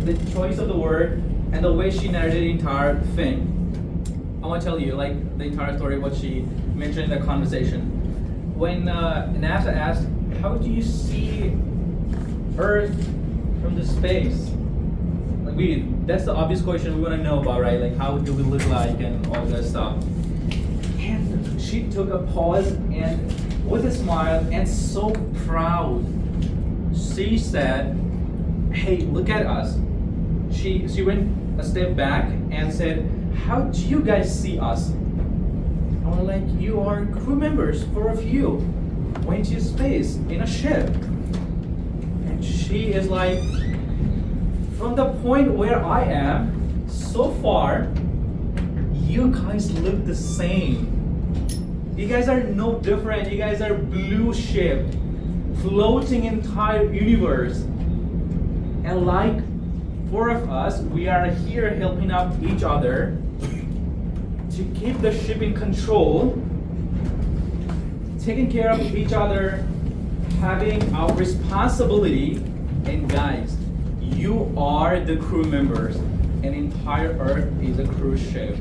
the choice of the word and the way she narrated the entire thing. I want to tell you like the entire story, what she mentioned in the conversation. When NASA asked, how do you see Earth from the space? Like that's the obvious question we want to know about, right? Like how do we look like and all that stuff. And she took a pause and with a smile and so proud, she said, hey, look at us. She went a step back and said, how do you guys see us? And we're like, you are crew members, 4 of you went to space in a ship. And she is like, from the point where I am, so far, you guys look the same. You guys are no different. You guys are blue ship, floating entire universe. And like 4 of us, we are here helping out each other to keep the ship in control, taking care of each other, having our responsibility. And guys, you are the crew members, and entire Earth is a cruise ship.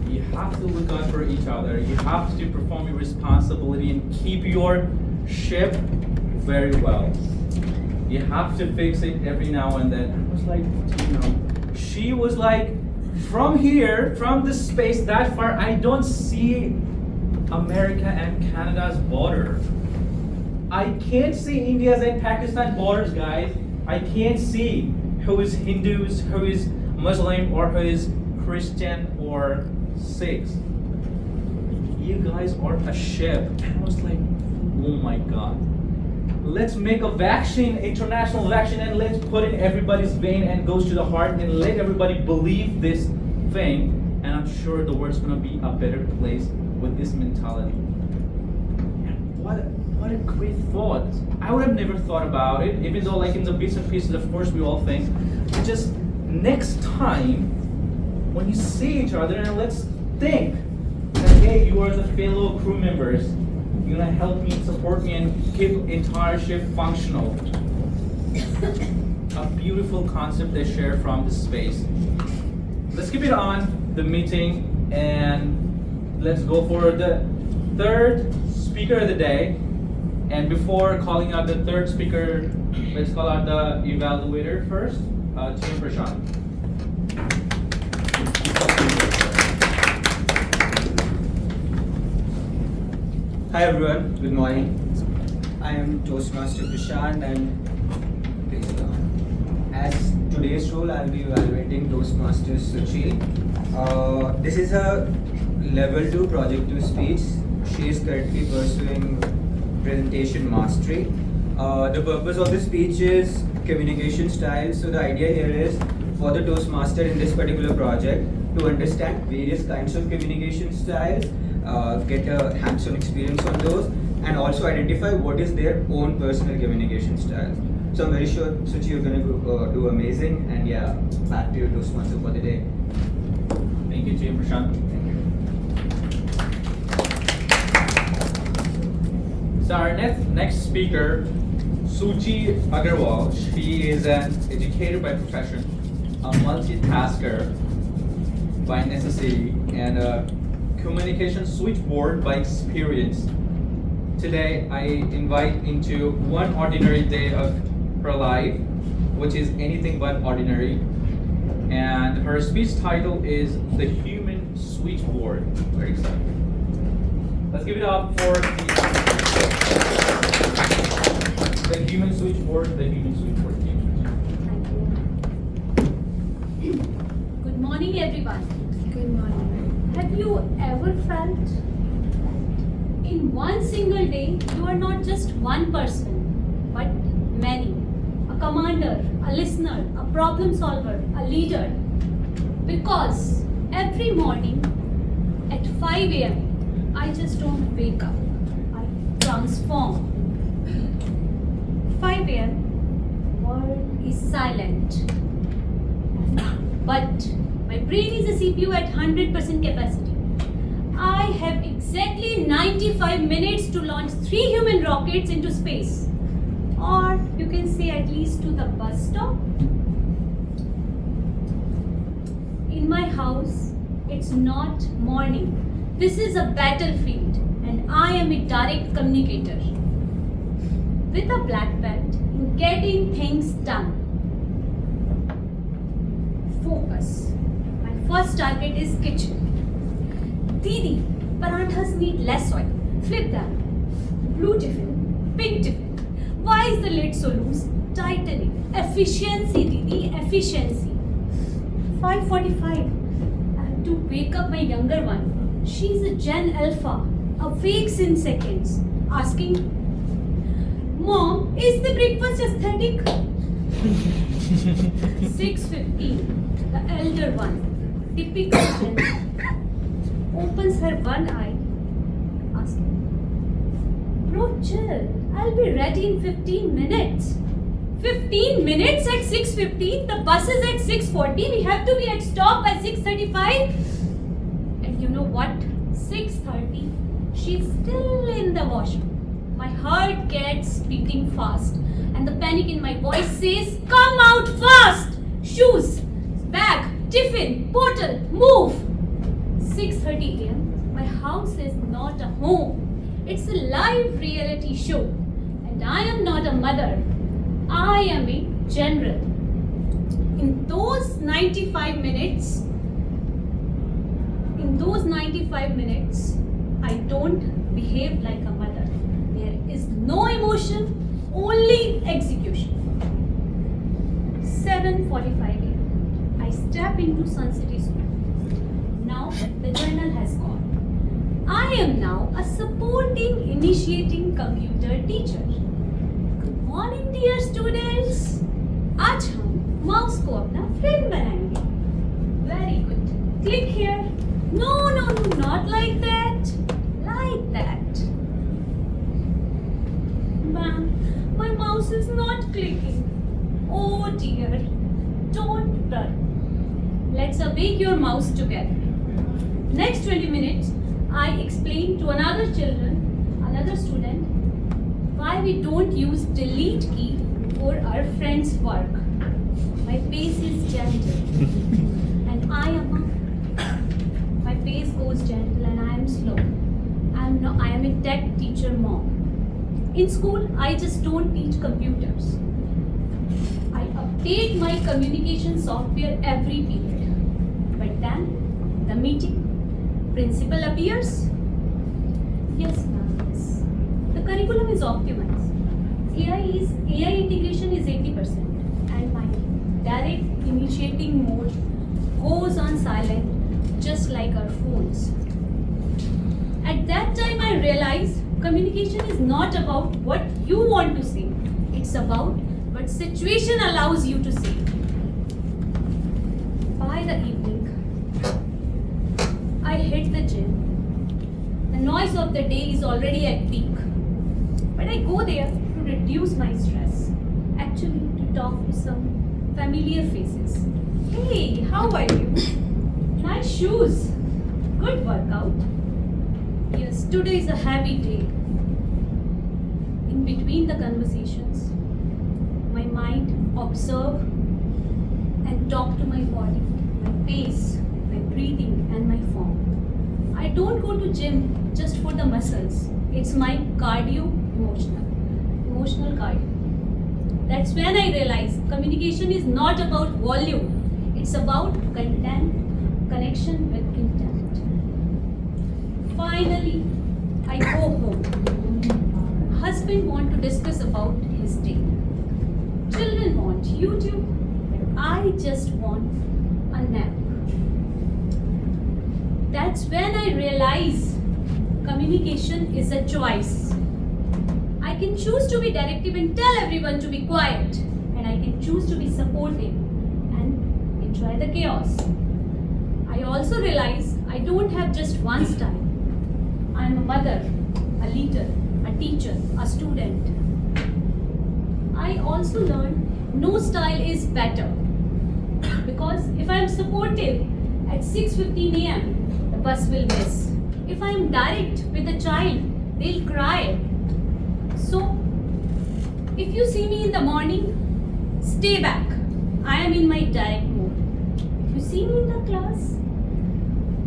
You have to look out for each other. You have to perform your responsibility and keep your ship very well. You have to fix it every now and then. I was like, she was like, from here, from the space that far, I don't see America and Canada's border. I can't see India's and Pakistan borders, guys. I can't see who is Hindus, who is Muslim, or who is Christian or Sikhs. You guys are a ship. And I was like, oh my God. Let's make a vaccine, international vaccine, and let's put it in everybody's vein and goes to the heart and let everybody believe this thing. And I'm sure the world's gonna be a better place with this mentality. And what a great thought. I would have never thought about it, even though like in the bits and pieces, of course, we all think. But just next time, when you see each other, and let's think that, hey, you are the fellow crew members. You're gonna help me, support me, and keep entire ship functional. A beautiful concept they share from the space. Let's keep it on the meeting, and let's go for the 3rd speaker of the day. And before calling out the 3rd speaker, let's call out the evaluator first, Tim Prashant. Hi everyone, good morning. I am Toastmaster Prashant, and as today's role I'll be evaluating Toastmaster Suchil. This is a level 2 project to speech. She is currently pursuing presentation mastery. The purpose of the speech is communication style. So the idea here is for the Toastmaster in this particular project to understand various kinds of communication styles, get a hands-on experience on those, and also identify what is their own personal communication style. So I'm very sure, Suchi, you're going to do amazing. And yeah, back to your Toastmaster for the day. Thank you, Jim Prashant. So our next speaker, Suchi Agarwal. She is an educator by profession, a multitasker by necessity, and a communication switchboard by experience. Today, I invite into one ordinary day of her life, which is anything but ordinary. And her speech title is The Human Switchboard. Very excited. Let's give it up for the Human Switchboard, the Human Switchboard team. Good morning, everyone. Good morning. Have you ever felt in one single day you are not just one person, but many? A commander, a listener, a problem solver, a leader. Because every morning at 5 a.m., I just don't wake up. I transform. 5 a.m., world is silent. But my brain is a CPU at 100% capacity. I have exactly 95 minutes to launch 3 human rockets into space. Or you can say at least to the bus stop. In my house, it's not morning. This is a battlefield and I am a direct communicator. With a black belt in getting things done. Focus. My first target is kitchen. Didi, paranthas need less oil. Flip them. Blue tiffin, pink tiffin. Why is the lid so loose? Tightening. Efficiency, Didi, efficiency. 5:45. I have to wake up my younger one. She's a Gen Alpha. Awakes in seconds. Asking, Mom, is the breakfast aesthetic? 6:15. The elder one. Typical Gen. Opens her one eye. Asking, Bro, chill. I'll be ready in 15 minutes. 15 minutes at 6:15? The bus is at 6:40. We have to be at stop by 6:35. And you know what? 6:30. She's still in the washroom. My heart gets beating fast. And the panic in my voice says, Come out fast! Shoes, bag, tiffin, bottle, move! 6:30 a.m. My house is not a home. It's a live reality show. And I am not a mother. I am a general. In those 95 minutes, I don't behave like a mother. There is no emotion, only execution. 7:45 a.m. I step into Sun City School. Now the journal has gone. I am now a supporting, initiating computer teacher. Good morning, dear students. आज हम mouse को अपना friend बनाएंगे. Very good. Click here. No, not like that. Like that. Ma'am, my mouse is not clicking. Oh dear. Don't run. Let's awake your mouse together. Next 20 minutes, I explain to another student, why we don't use delete key for our friend's work. My pace is gentle, and my pace goes gentle, and I am slow. I am a tech teacher mom. In school, I just don't teach computers. I update my communication software every period. But then, the meeting. Principal appears? Yes, ma'am, yes. The curriculum is optimized. AI integration is 80%. And my direct initiating mode goes on silent, just like our phones. At that time, I realized communication is not about what you want to say. It's about what situation allows you to say. By the evening, I hit the gym. The noise of the day is already at peak. But I go there to reduce my stress. actually to talk to some familiar faces. Hey, how are you? Nice shoes. Good workout. Yes, today is a heavy day. In between the conversations, my mind observe and talk to my body, my pace, my breathing and my form. I don't go to gym just for the muscles. It's my emotional cardio. That's when I realize communication is not about volume. It's about content, connection with intent. Finally, I go home. Husband want to discuss about his day. Children want YouTube. I just want a nap. That's when I realize communication is a choice. I can choose to be directive and tell everyone to be quiet, and I can choose to be supportive and enjoy the chaos. I also realize I don't have just one style. I'm a mother, a leader, a teacher, a student. I also learned no style is better, because if I'm supportive at 6:15 a.m., the bus will miss. If I'm direct with a child, they'll cry. So, if you see me in the morning, stay back. I am in my direct mode. If you see me in the class,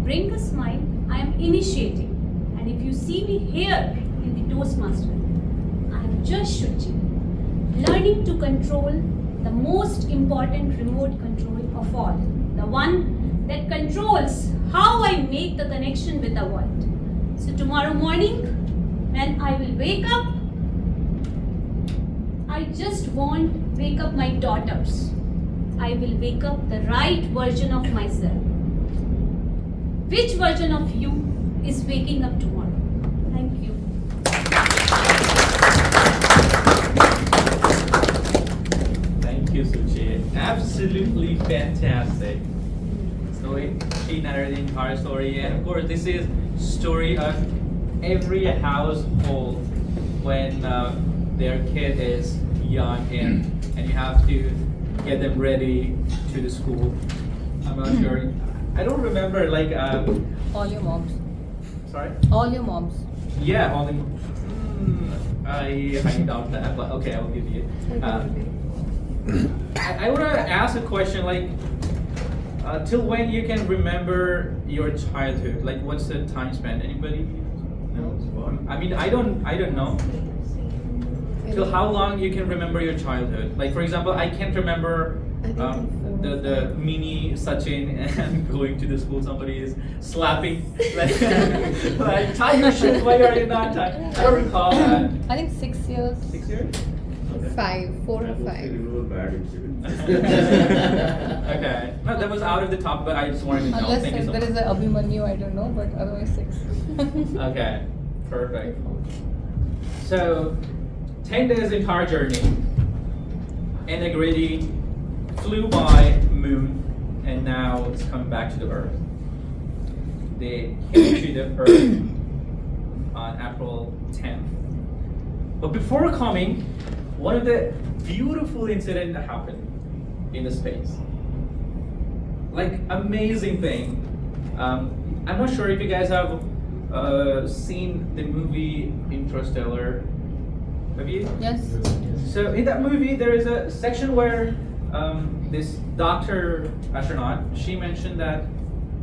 bring a smile. I am initiating. And if you see me here in the Toastmaster, I am just shooting. Learning to control the most important remote control of all. The one that controls how I make the connection with the world. So tomorrow morning, when I will wake up, I just won't wake up my daughters. I will wake up the right version of myself. Which version of you is waking up tomorrow? Thank you. Thank you, Suchi. Absolutely fantastic. So she narrated the entire story, and of course, this is story of every household when their kid is young and you have to get them ready to the school. I'm not sure. I don't remember like. All your moms. Sorry. All your moms. Yeah, all the. I doubt that, but okay, I'll give you. I want to ask a question like, till when you can remember your childhood? Like, what's the time span? Anybody? No. I mean, I don't know. Till how long you can remember your childhood? Like, for example, I can't remember the mini Sachin and going to the school. Somebody is slapping, like tie your shoes. Why are you not tying? I don't recall that. I think 6 years. 6 years? 4 or 5. Okay. No, that was out of the top, but I just wanted to know. Unless Thank you so there much. is a Abhimanyu, I don't know, but otherwise 6. Okay, perfect. So, 10 days entire journey, and the Grady flew by Moon, and now it's coming back to the Earth. They came to the Earth on April 10th. But before coming, one of the beautiful incidents that happened in the space. Like, amazing thing. I'm not sure if you guys have seen the movie Interstellar. Have you? Yes. So in that movie, there is a section where this doctor astronaut, she mentioned that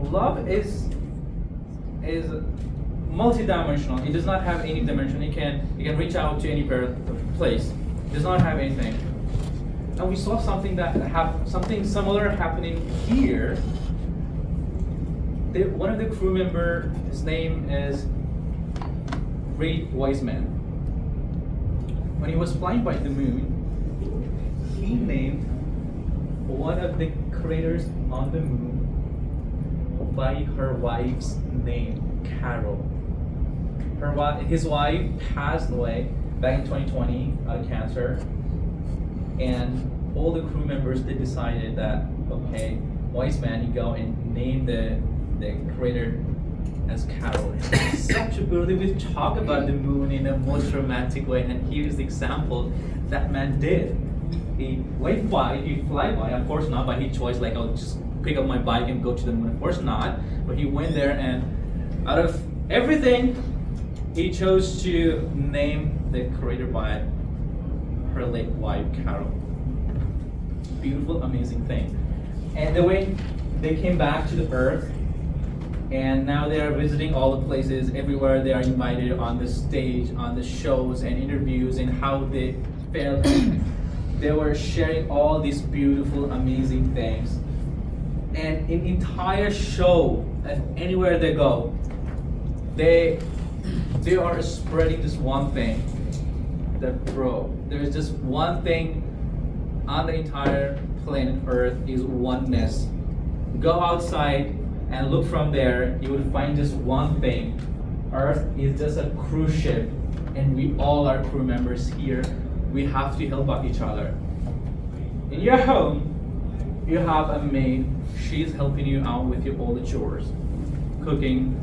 love is multidimensional. It does not have any dimension. You can reach out to any place. It does not have anything. And we saw something something similar happening here. One of the crew member, his name is Ray Wiseman. When he was flying by the moon, he named one of the craters on the moon by her wife's name, Carol. His wife passed away back in 2020 of cancer, and all the crew members, they decided that, okay, Wiseman, you go and name the crater as Carol. It's such a beautiful. We talk about the moon in a most romantic way, and here's the example that man did. he went by, he fly by, of course not by his choice, like I'll just pick up my bike and go to the moon, of course not. But he went there, and out of everything, he chose to name the crater by her late wife, Carol. Beautiful, amazing thing. And the way they came back to the Earth, and now they are visiting all the places, everywhere they are invited on the stage, on the shows and interviews, and how they felt. They were sharing all these beautiful, amazing things. And in entire show, anywhere they go, they are spreading this one thing. That there's just one thing on the entire planet Earth is oneness. Go outside and look from there, you will find just one thing. Earth is just a cruise ship, and we all are crew members here. We have to help out each other. In your home, you have a maid. She's helping you out with all the chores, cooking,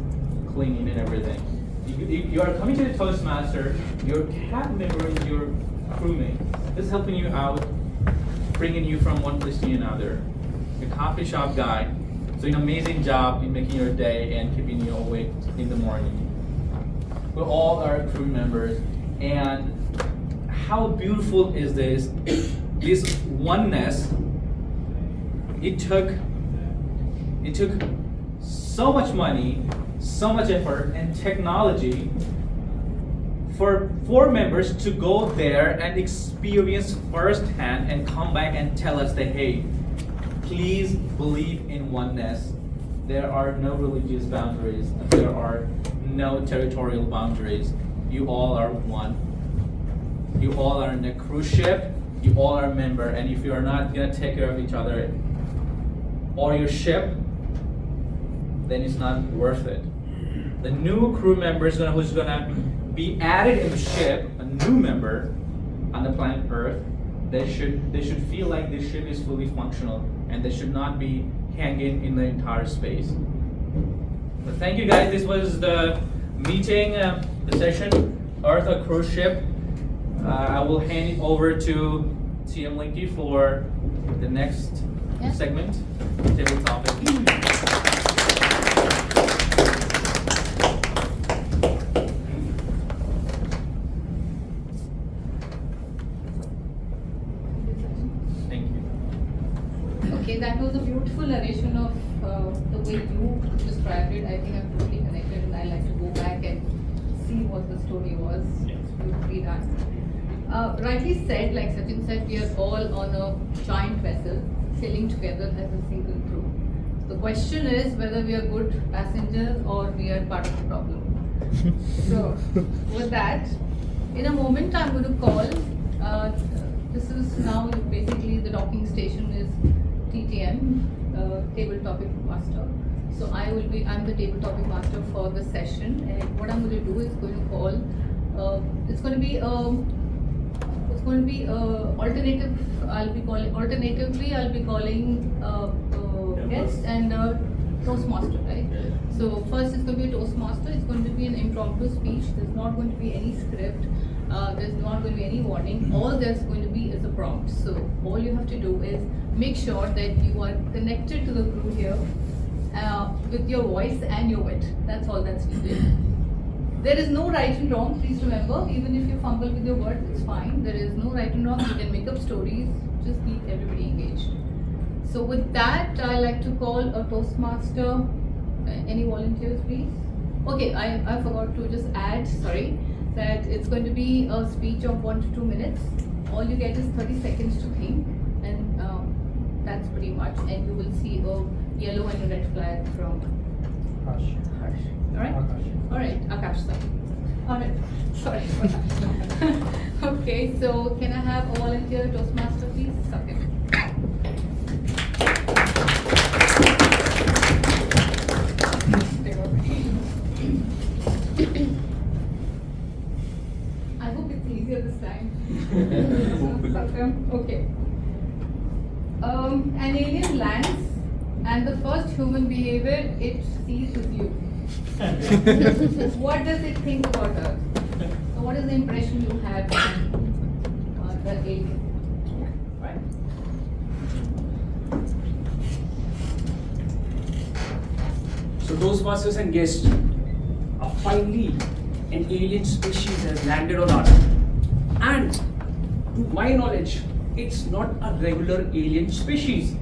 cleaning, and everything. You are coming to the Toastmaster, your cab member is your crewmate. This is helping you out, bringing you from one place to another. Your coffee shop guy, doing an amazing job in making your day and keeping you awake in the morning. We all are crew members, and how beautiful is this? This oneness. It took so much money, so much effort and technology for 4 members to go there and experience firsthand and come back and tell us that, hey, please believe in oneness. There are no religious boundaries. There are no territorial boundaries. You all are one. You all are in a cruise ship. You all are a member. And if you are not going to take care of each other or your ship, then it's not worth it. The new crew member who's going to be added in the ship, a new member on the planet Earth, they should feel like this ship is fully functional, and they should not be hanging in the entire space. But thank you guys. This was the meeting, the session, Earth, a cruise ship. I will hand it over to TM Linky for the next segment, table topic. Okay, that was a beautiful narration of the way you described it. I think I'm totally connected, and I like to go back and see what the story was. Beautifully done. Rightly said, like Sachin said, we are all on a giant vessel sailing together as a single crew. The question is whether we are good passengers or we are part of the problem. So, with that, in a moment I'm going to call. This is now basically the docking station is TTM, Table Topic Master. So I'm the Table Topic Master for the session, and what I'm going to do is going to call. It's going to be alternative. Alternatively, I'll be calling guests and Toastmaster, right? So first it's going to be a Toastmaster. It's going to be an impromptu speech. There's not going to be any script. There's not going to be any warning. All there's going to be is a prompt. So all you have to do is make sure that you are connected to the crew here with your voice and your wit. That's all that's needed. There is no right and wrong, please remember. Even if you fumble with your words, it's fine. There is no right and wrong. You can make up stories. Just keep everybody engaged. So with that, I like to call a Toastmaster. Any volunteers, please? Okay, I forgot to just add, sorry, that it's going to be a speech of 1 to 2 minutes. All you get is 30 seconds to think, and that's pretty much. And you will see a yellow and a red flag from Harsh. Alright? Alright, Akash, sir. Alright, sorry for that. Okay, so can I have a volunteer Toastmaster, please? Okay. I hope it's easier this time. Okay. An alien lands, and the first human behavior it sees is you. What does it think about Earth? So what is the impression you have of the alien? Right? Toastmasters and guests, finally an alien species has landed on Earth. And to my knowledge, it's not a regular alien species.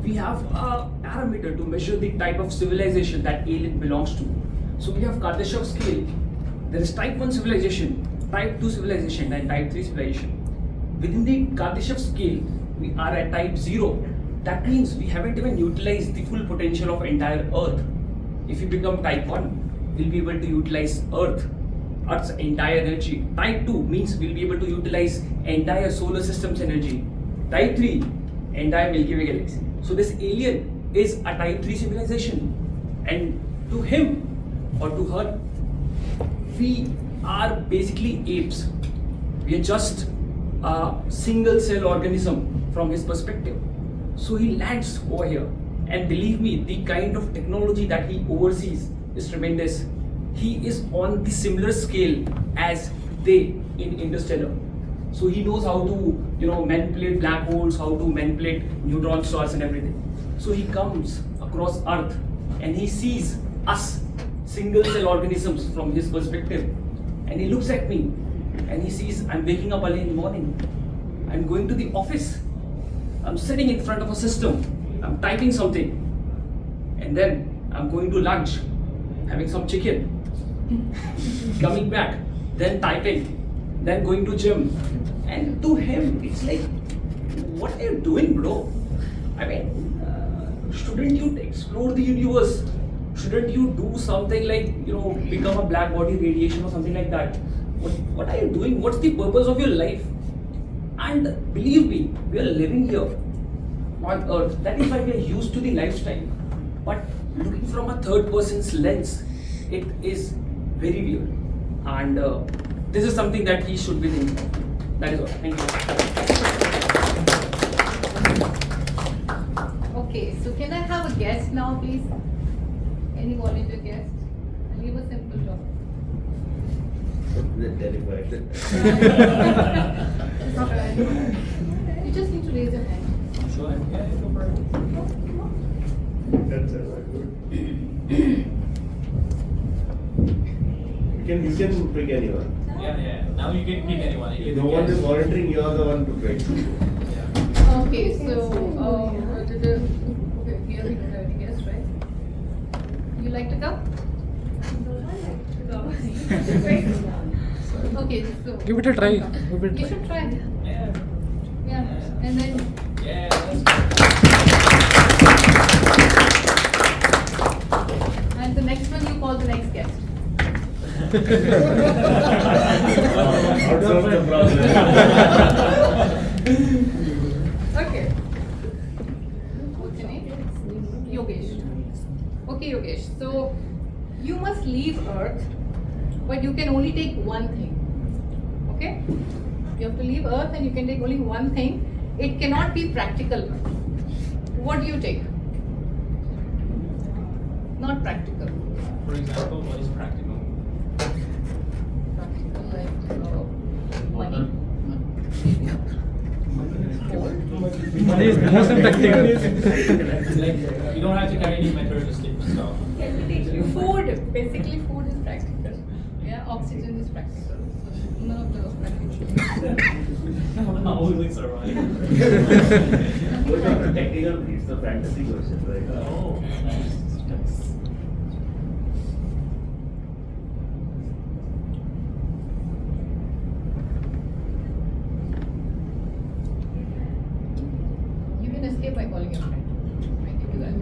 We have a parameter to measure the type of civilization that alien belongs to. So we have Kardashev scale. There is type 1 civilization, type 2 civilization and type 3 civilization. Within the Kardashev scale, we are at type 0. That means we haven't even utilized the full potential of entire Earth. If we become type 1, we'll be able to utilize Earth's entire energy. Type 2 means we'll be able to utilize entire solar system's energy. Type 3, entire Milky Way galaxy. So this alien is a type 3 civilization. And to him or to her, we are basically apes. We are just a single cell organism from his perspective. So he lands over here, and believe me, the kind of technology that he oversees is tremendous. He is on the similar scale as they in Interstellar. So he knows how to, manipulate black holes, how to manipulate neutron stars and everything. So he comes across Earth and he sees us, single cell organisms, from his perspective. And he looks at me and he sees I'm waking up early in the morning. I'm going to the office. I'm sitting in front of a system. I'm typing something. And then I'm going to lunch, having some chicken. Coming back, then typing, then going to gym. And to him, it's like, what are you doing, bro? I mean, shouldn't you explore the universe? Shouldn't you do something like, become a black body radiation or something like that? What are you doing? What's the purpose of your life? And believe me, we are living here on Earth. That is why we are used to the lifestyle. But looking from a third person's lens, it is very weird. And this is something that he should be thinking of. That is all. Thank you. Okay, so can I have a guest now, please? Any volunteer guest? I'll give a simple job. You just need to raise your hand. Sure. Yeah, go for it. You can pick anyone. Yeah. Now you can pick anyone. If no one is volunteering, you are the one to pick. Okay, so okay, here we don't have any guests, right? You like to come? Okay, so Give it a try. You should try. Yeah. And then and the next one you call the next guest. Solve the problem. Okay. What's your name? Yogesh. Okay, Yogesh. So you must leave Earth, but you can only take one thing. Okay? You have to leave Earth and you can take only one thing. It cannot be practical. What do you take? Not practical. For example, what is practical? Practical like money. Money is most impractical. Like, you don't have to carry any materialistic stuff. Food. Basically, food is practical. Yeah, oxygen is practical. None of those practical. How will we survive? It's not a technical, it's the fantasy version, right? Oh, nice. You can escape by calling your friend. I give you that.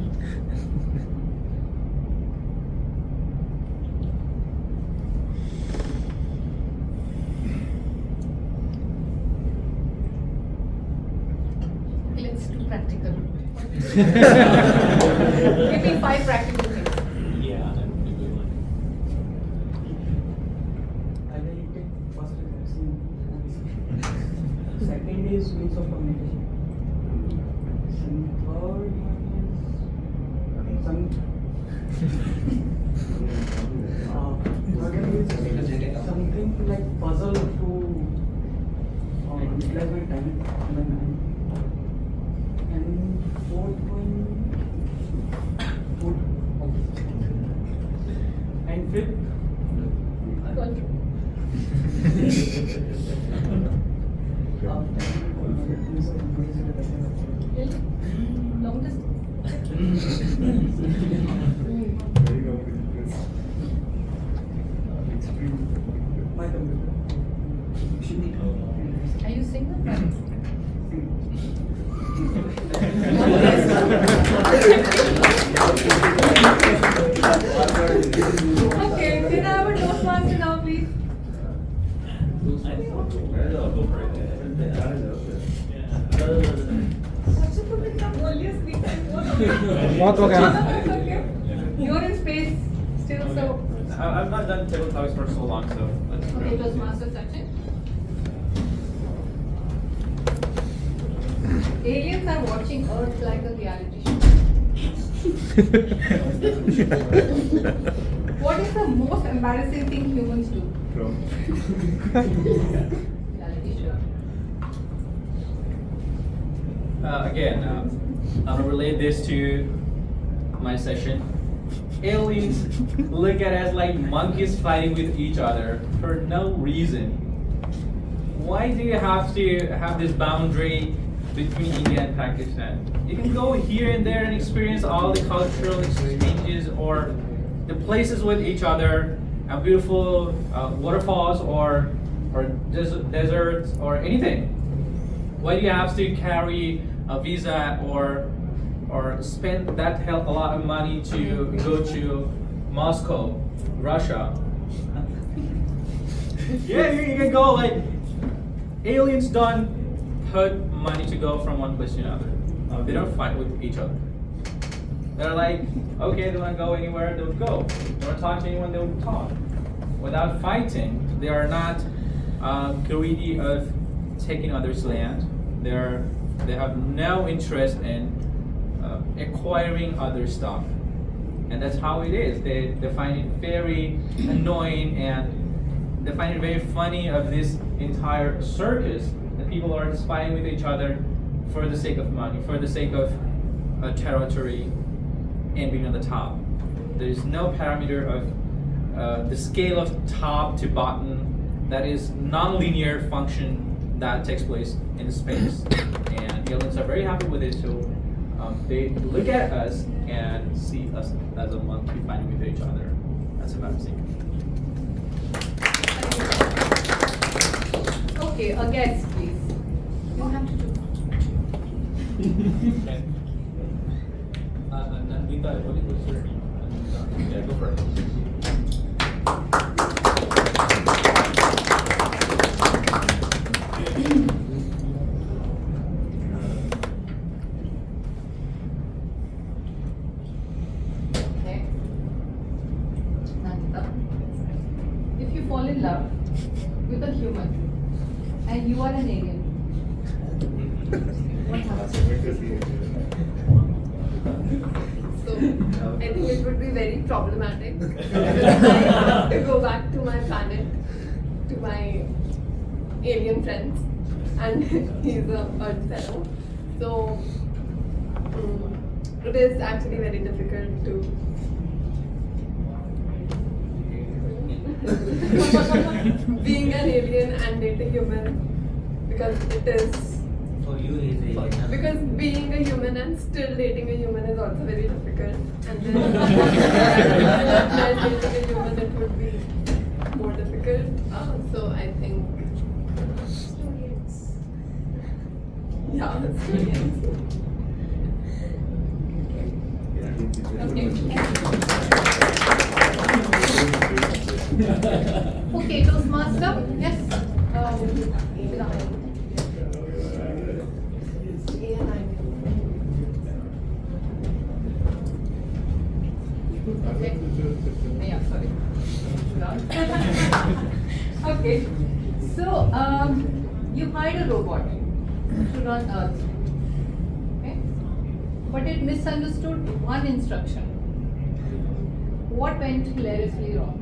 Let's do practical. Give me 5 practical things. Yeah, that would be a good one. I will take first vaccine. Second is means of communication. And third one is some. Third is something like puzzle to utilize my time and my mind. And fourth one, food. Long Are you single? Okay, can I have a Toastmaster now, please? बहुत हो गया. You're in space still, so. I've not done table topics for so long, so let's Okay, Toastmaster section. Aliens are watching Earth like a reality show. What is the most embarrassing thing humans do? Reality show. Again, I'm gonna relate this to my session. Aliens look at us like monkeys fighting with each other for no reason. Why do you have to have this boundary between India and Pakistan? You can go here and there and experience all the cultural exchanges or the places with each other, and beautiful waterfalls or deserts or anything. Why do you have to carry a visa or spend that hell a lot of money to go to Moscow, Russia? Yeah, you can go. Like, aliens don't put money to go from one place to another. They don't fight with each other. They're like, okay, they want to go anywhere, they'll go. They want to talk to anyone, they'll talk. Without fighting, they are not greedy of taking others' land. They have no interest in acquiring other stuff. And that's how it is. They find it very annoying, and they find it very funny of this entire circus that people are just fighting with each other for the sake of money, for the sake of territory and being on the top. There is no parameter of the scale of top to bottom. That is non-linear function that takes place in space. And aliens are very happy with it, so they look at us and see us as a monkey fighting with each other. That's embarrassing. Okay, a guess, please. You have to do. Nandita, what is your name? Yeah, go for it. Okay. Nandita. If you fall in love with a human and you are an alien, what happens? So, I think it would be very problematic because I have to go back to my planet, to my alien friends, and he's a Earth fellow. So, it is actually very difficult to being an alien and dating a human, because it is. For you, he's alien. Because being a human and still dating a human is also very difficult. And then dating a human, it would be more difficult. So I think students. Yeah, students. Okay, Toastmaster. Yes. Okay. Yeah, sorry. Okay. So, you hired a robot to run Earth. Okay? But it misunderstood one instruction. What went hilariously wrong?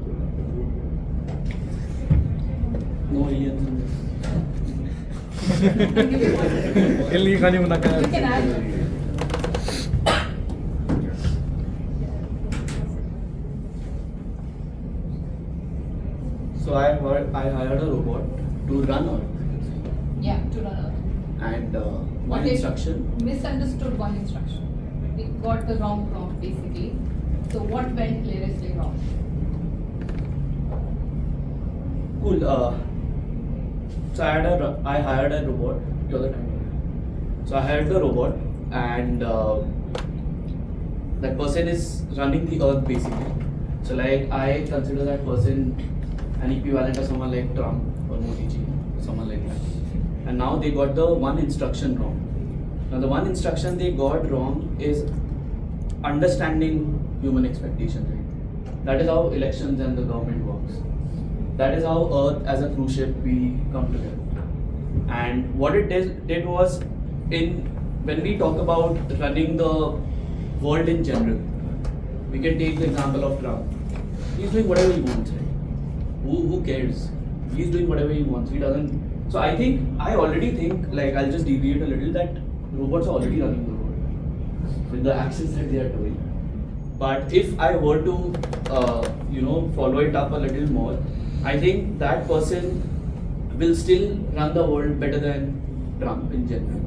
No aliens in this. Illegal yung You can add. So I hired a robot To run or? Yeah, to run Earth. And one Okay, instruction. Misunderstood one instruction. We got the wrong prompt basically. So what went hilariously wrong? Cool. So I hired a robot. You're the time. So I hired the robot, and that person is running the earth basically. So like I consider that person an equivalent of someone like Trump or Modi ji, someone like that. And now they got the one instruction wrong. Now the one instruction they got wrong is understanding human expectations. Right? That is how elections and the government works. That is how Earth as a cruise ship we come together. And what it did was, when we talk about running the world in general, we can take the example of Trump. He's doing whatever he wants, right? Who cares? He's doing whatever he wants. He doesn't. So I already think, like, I'll just deviate a little, that robots are already running the world with the actions that they are doing. But if I were to, follow it up a little more, I think that person will still run the world better than Trump in general.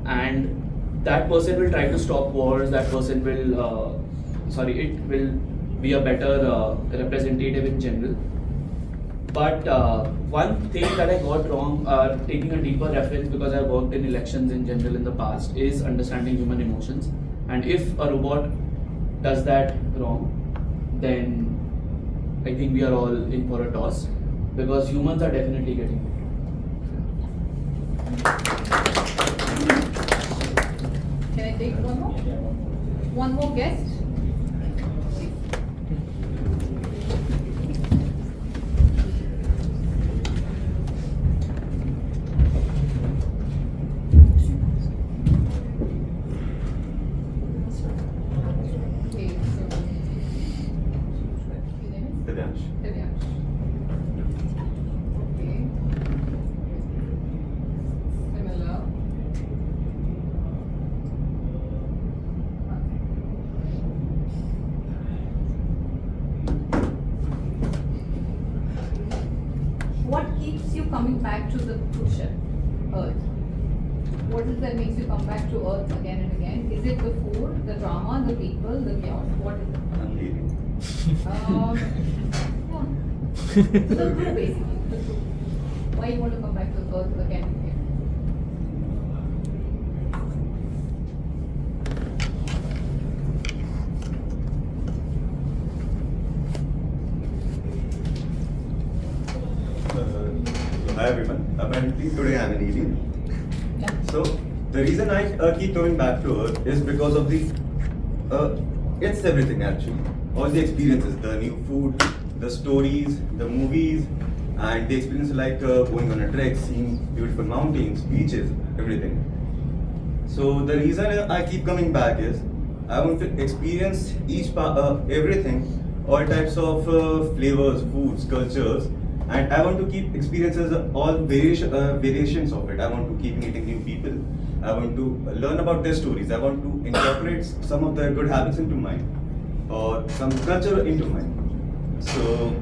And that person will try to stop wars, that person will, it will be a better representative in general. But one thing that I got wrong, taking a deeper reference because I worked in elections in general in the past, is understanding human emotions. And if a robot does that wrong, then I think we are all in for a toss, because humans are definitely getting it. Can I take one more? One more guest? What keeps you coming back to the cruise ship, Earth? What is that makes you come back to Earth again and again? Is it the food, the drama, the people, the chaos? What is it? I'm leaving. The crew basically, the crew. Why you want to come back to Earth again and again? Hi everyone. Apparently today I'm an alien. So the reason I keep coming back to Earth is because of it's everything actually. All the experiences, the new food, the stories, the movies, and the experiences like going on a trek, seeing beautiful mountains, beaches, everything. So the reason I keep coming back is I want to experience everything, all types of flavors, foods, cultures. And I want to keep experiences, all variations of it. I want to keep meeting new people. I want to learn about their stories. I want to incorporate some of their good habits into mine, or some culture into mine. So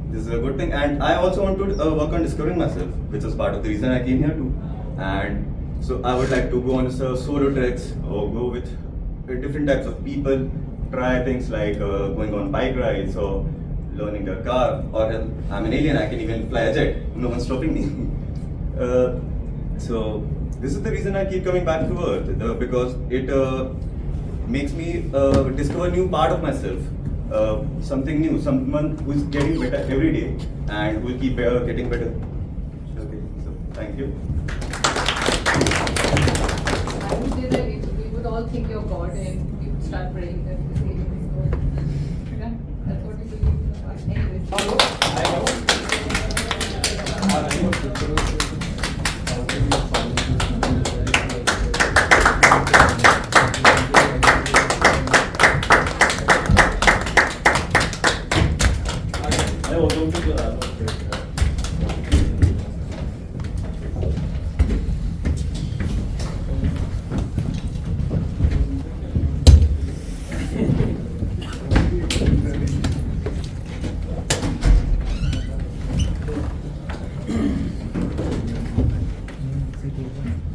this is a good thing. And I also want to work on discovering myself, which is part of the reason I came here too. And so I would like to go on solo treks, or go with different types of people, try things like going on bike rides, or learning a car, or I'm an alien, I can even fly a jet, no one's stopping me. So this is the reason I keep coming back to Earth, because it makes me discover a new part of myself, something new, someone who is getting better every day and will keep getting better. Okay, so thank you. I would say that we would all think you're God and we would start praying that this alien is God. Yeah, that's what we believe. Anyways.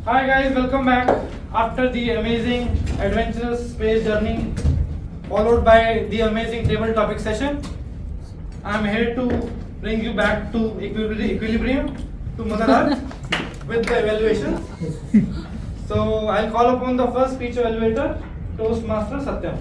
Hi guys, welcome back after the amazing adventurous space journey followed by the amazing table topic session. I am here to bring you back to equilibrium, to Mother Earth with the evaluation. So I'll call upon the first speech evaluator, Toastmaster Satyam.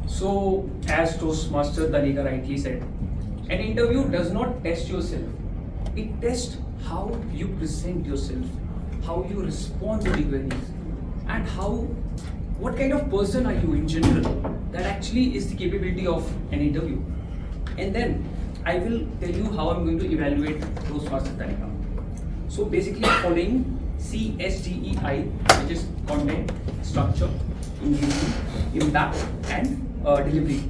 So, as Toastmaster Tanika rightly said, an interview does not test yourself. It tests how you present yourself, how you respond to the queries, and what kind of person are you in general. That actually is the capability of an interview. And then I will tell you how I'm going to evaluate Toastmaster Tanika. So basically following CSGEI, which is content, structure, engagement, impact, and delivery.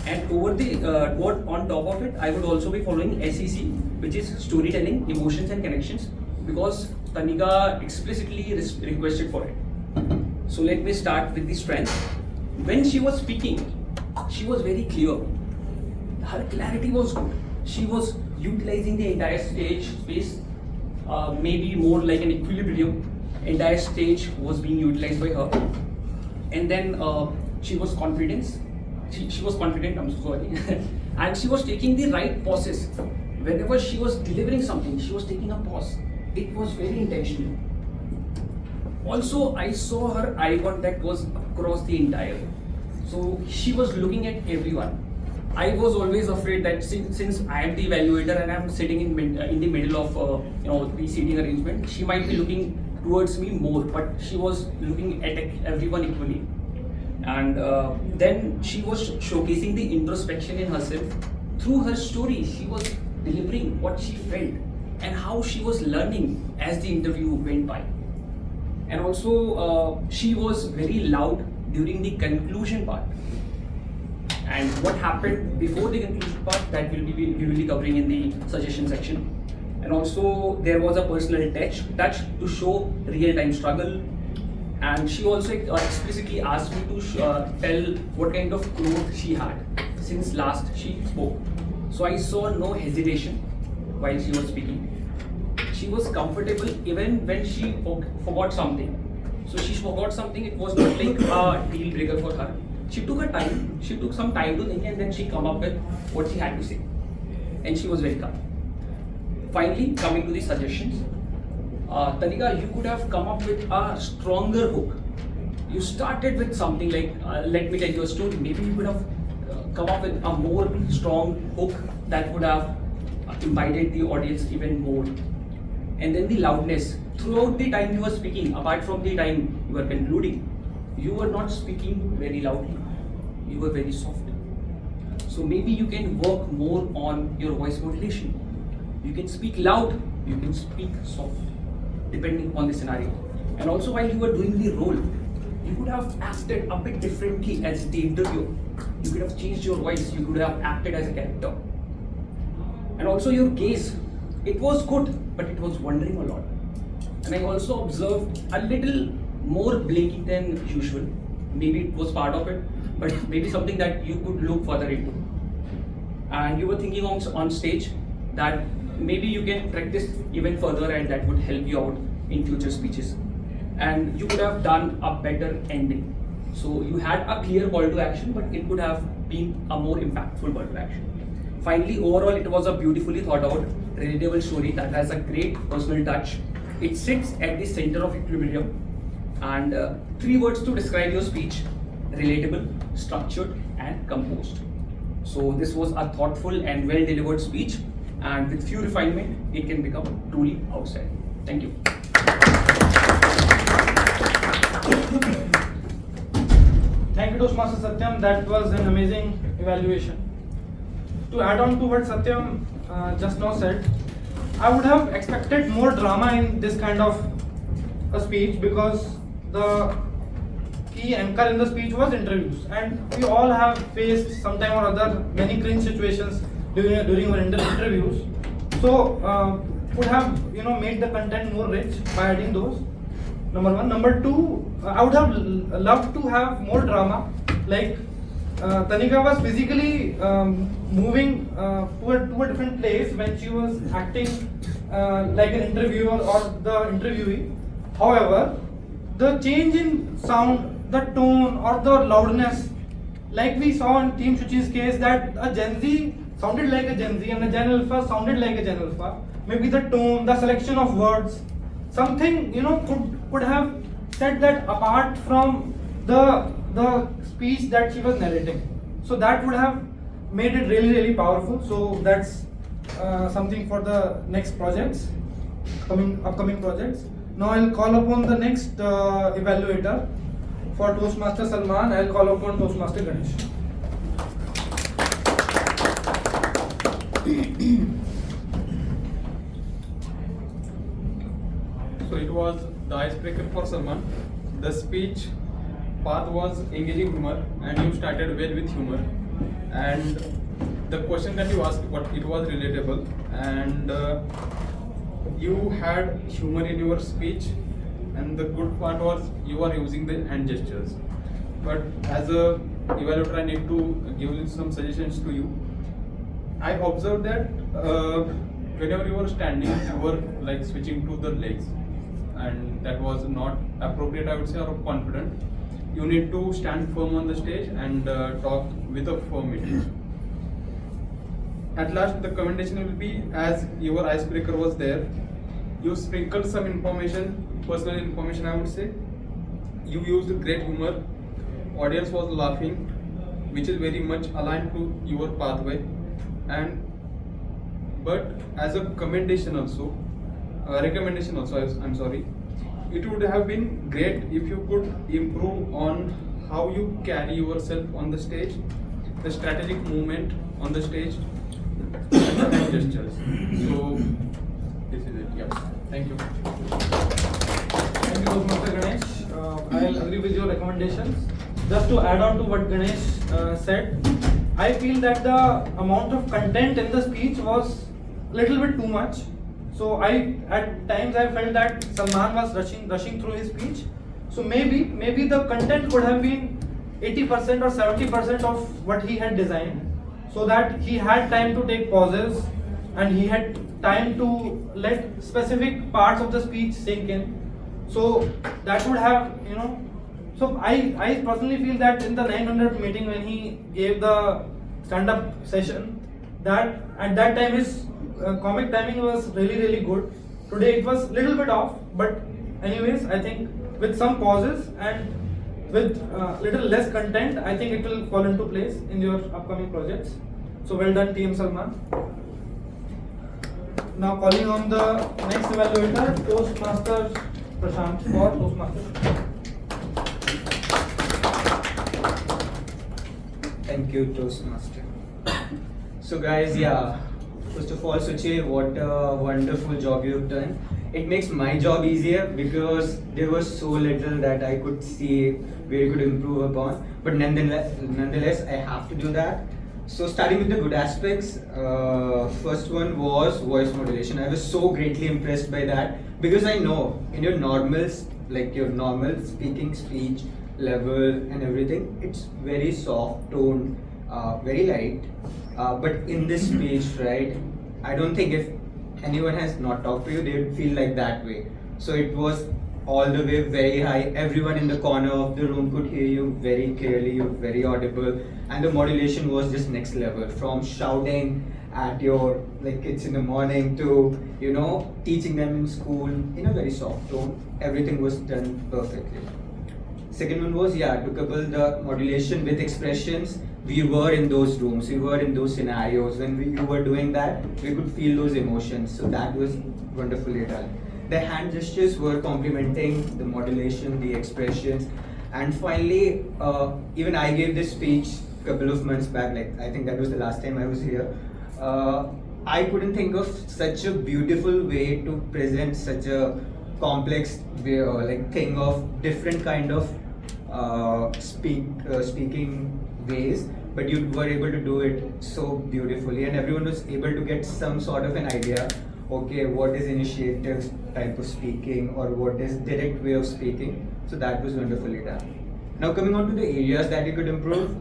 And over the on top of it, I would also be following SEC, which is storytelling, emotions, and connections, because Tanika explicitly requested for it. So let me start with the strength. When she was speaking, she was very clear. Her clarity was good. She was utilizing the entire stage space, maybe more like an equilibrium. Entire stage was being utilized by her. And then she was confident. She was confident, I'm so sorry. And she was taking the right pauses. Whenever she was delivering something, she was taking a pause. It was very intentional. Also, I saw her eye contact was across the entire. So she was looking at everyone. I was always afraid that since I am the evaluator and I am sitting in the middle of the seating arrangement, she might be looking towards me more, but she was looking at everyone equally. And then she was showcasing the introspection in herself. Through her story, she was delivering what she felt and how she was learning as the interview went by. And also, she was very loud during the conclusion part. And what happened before the conclusion part, that we will be covering in the suggestion section. And also, there was a personal touch to show real-time struggle. And she also explicitly asked me to tell what kind of growth she had since last she spoke. So I saw no hesitation while she was speaking. She was comfortable even when she forgot something. So she forgot something, it was not like a deal breaker for her. She took some time to think, and then she come up with what she had to say. And she was very calm. Finally, coming to the suggestions. Tanika, you could have come up with a stronger hook. You started with something like, let me tell you a story. Maybe you could have come up with a more strong hook that would have invited the audience even more. And then the loudness. Throughout the time you were speaking, apart from the time you were concluding, you were not speaking very loudly. You were very soft. So maybe you can work more on your voice modulation. You can speak loud, you can speak soft, depending on the scenario. And also while you were doing the role, you could have acted a bit differently as the interviewer. You could have changed your voice, you could have acted as a character. And also your gaze, it was good, but it was wandering a lot. And I also observed a little more blinking than usual. Maybe it was part of it, but maybe something that you could look further into. And you were thinking on stage that maybe you can practice even further, and that would help you out in future speeches. And you could have done a better ending. So you had a clear call to action, but it could have been a more impactful call to action. Finally, overall, it was a beautifully thought out, relatable story that has a great personal touch. It sits at the center of equilibrium. And 3 words to describe your speech: relatable, structured, and composed. So this was a thoughtful and well delivered speech, and with few refinement, it can become truly outstanding. Thank you. Thank you, Toastmaster Satyam. That was an amazing evaluation. To add on to what Satyam just now said, I would have expected more drama in this kind of a speech, because the key anchor in the speech was interviews, and we all have faced sometime or other many cringe situations during our interviews. So could have made the content more rich by adding those. Number one. Number two, I would have loved to have more drama. Like Tanika was physically moving to a different place when she was acting like an interviewer or the interviewee. However, the change in sound, the tone or the loudness, like we saw in Team Shuchi's case, that a Gen Z sounded like a Gen Z and a Gen Alpha sounded like a Gen Alpha. Maybe the tone, the selection of words, something could have set that apart from the speech that she was narrating. So that would have made it really powerful. So that's something for the next projects, upcoming projects. Now I'll call upon the next evaluator. For Toastmaster Salman, I'll call upon Toastmaster Ganesh. So it was the icebreaker for Salman. The speech path was engaging humor, and you started well with humor. And the question that you asked, it was relatable, and you had humor in your speech. And the good part was you are using the hand gestures. But as a evaluator, I need to give you some suggestions to you. I observed that whenever you were standing, you were like switching to the legs, and that was not appropriate, I would say, or confident. You need to stand firm on the stage and talk with a firm image. At last, the commendation will be, as your icebreaker was there, you sprinkled some information, personal information, I would say. You used great humor. Audience was laughing, which is very much aligned to your pathway. But as a recommendation also, I'm sorry, it would have been great if you could improve on how you carry yourself on the stage, the strategic movement on the stage, and the hand gestures. So this is it. Yeah. Thank you. Thank you, Mr. Ganesh. I'll agree with your recommendations. Just to add on to what Ganesh said, I feel that the amount of content in the speech was a little bit too much. So at times I felt that Salman was rushing through his speech. So maybe the content could have been 80% or 70% of what he had designed, so that he had time to take pauses and he had time to let specific parts of the speech sink in. So that would have, so I personally feel that in the 900 meeting when he gave the stand-up session, that at that time his comic timing was really good. Today it was little bit off, but anyways, I think with some pauses and with little less content, I think it will fall into place in your upcoming projects. So well done, Team Salman. Now calling on the next evaluator, Toastmaster Prashant for Toastmaster. Thank you, Toastmaster. So guys, first of all, Suchi, what a wonderful job you've done. It makes my job easier because there was so little that I could see where you could improve upon. But nonetheless, I have to do that. So starting with the good aspects, first one was voice modulation. I was so greatly impressed by that because I know in your normals, like your normal speech level and everything, it's very soft toned, very light. But in this speech, right, I don't think if anyone has not talked to you, they would feel like that way. So it was all the way very high. Everyone in the corner of the room could hear you very clearly. You're very audible, and the modulation was just next level. From shouting at your kids in the morning to teaching them in school in a very soft tone. Everything was done perfectly. Second one was to couple the modulation with expressions. We were in those rooms, we were in those scenarios. When you were doing that, we could feel those emotions. So that was wonderfully done. The hand gestures were complementing the modulation, the expressions. And finally, even I gave this speech a couple of months back, I think that was the last time I was here. I couldn't think of such a beautiful way to present such a complex thing of different kind of speaking ways, but you were able to do it so beautifully, and everyone was able to get some sort of an idea okay, what is initiative type of speaking or what is direct way of speaking. So that was wonderfully done. Now coming on to the areas that you could improve,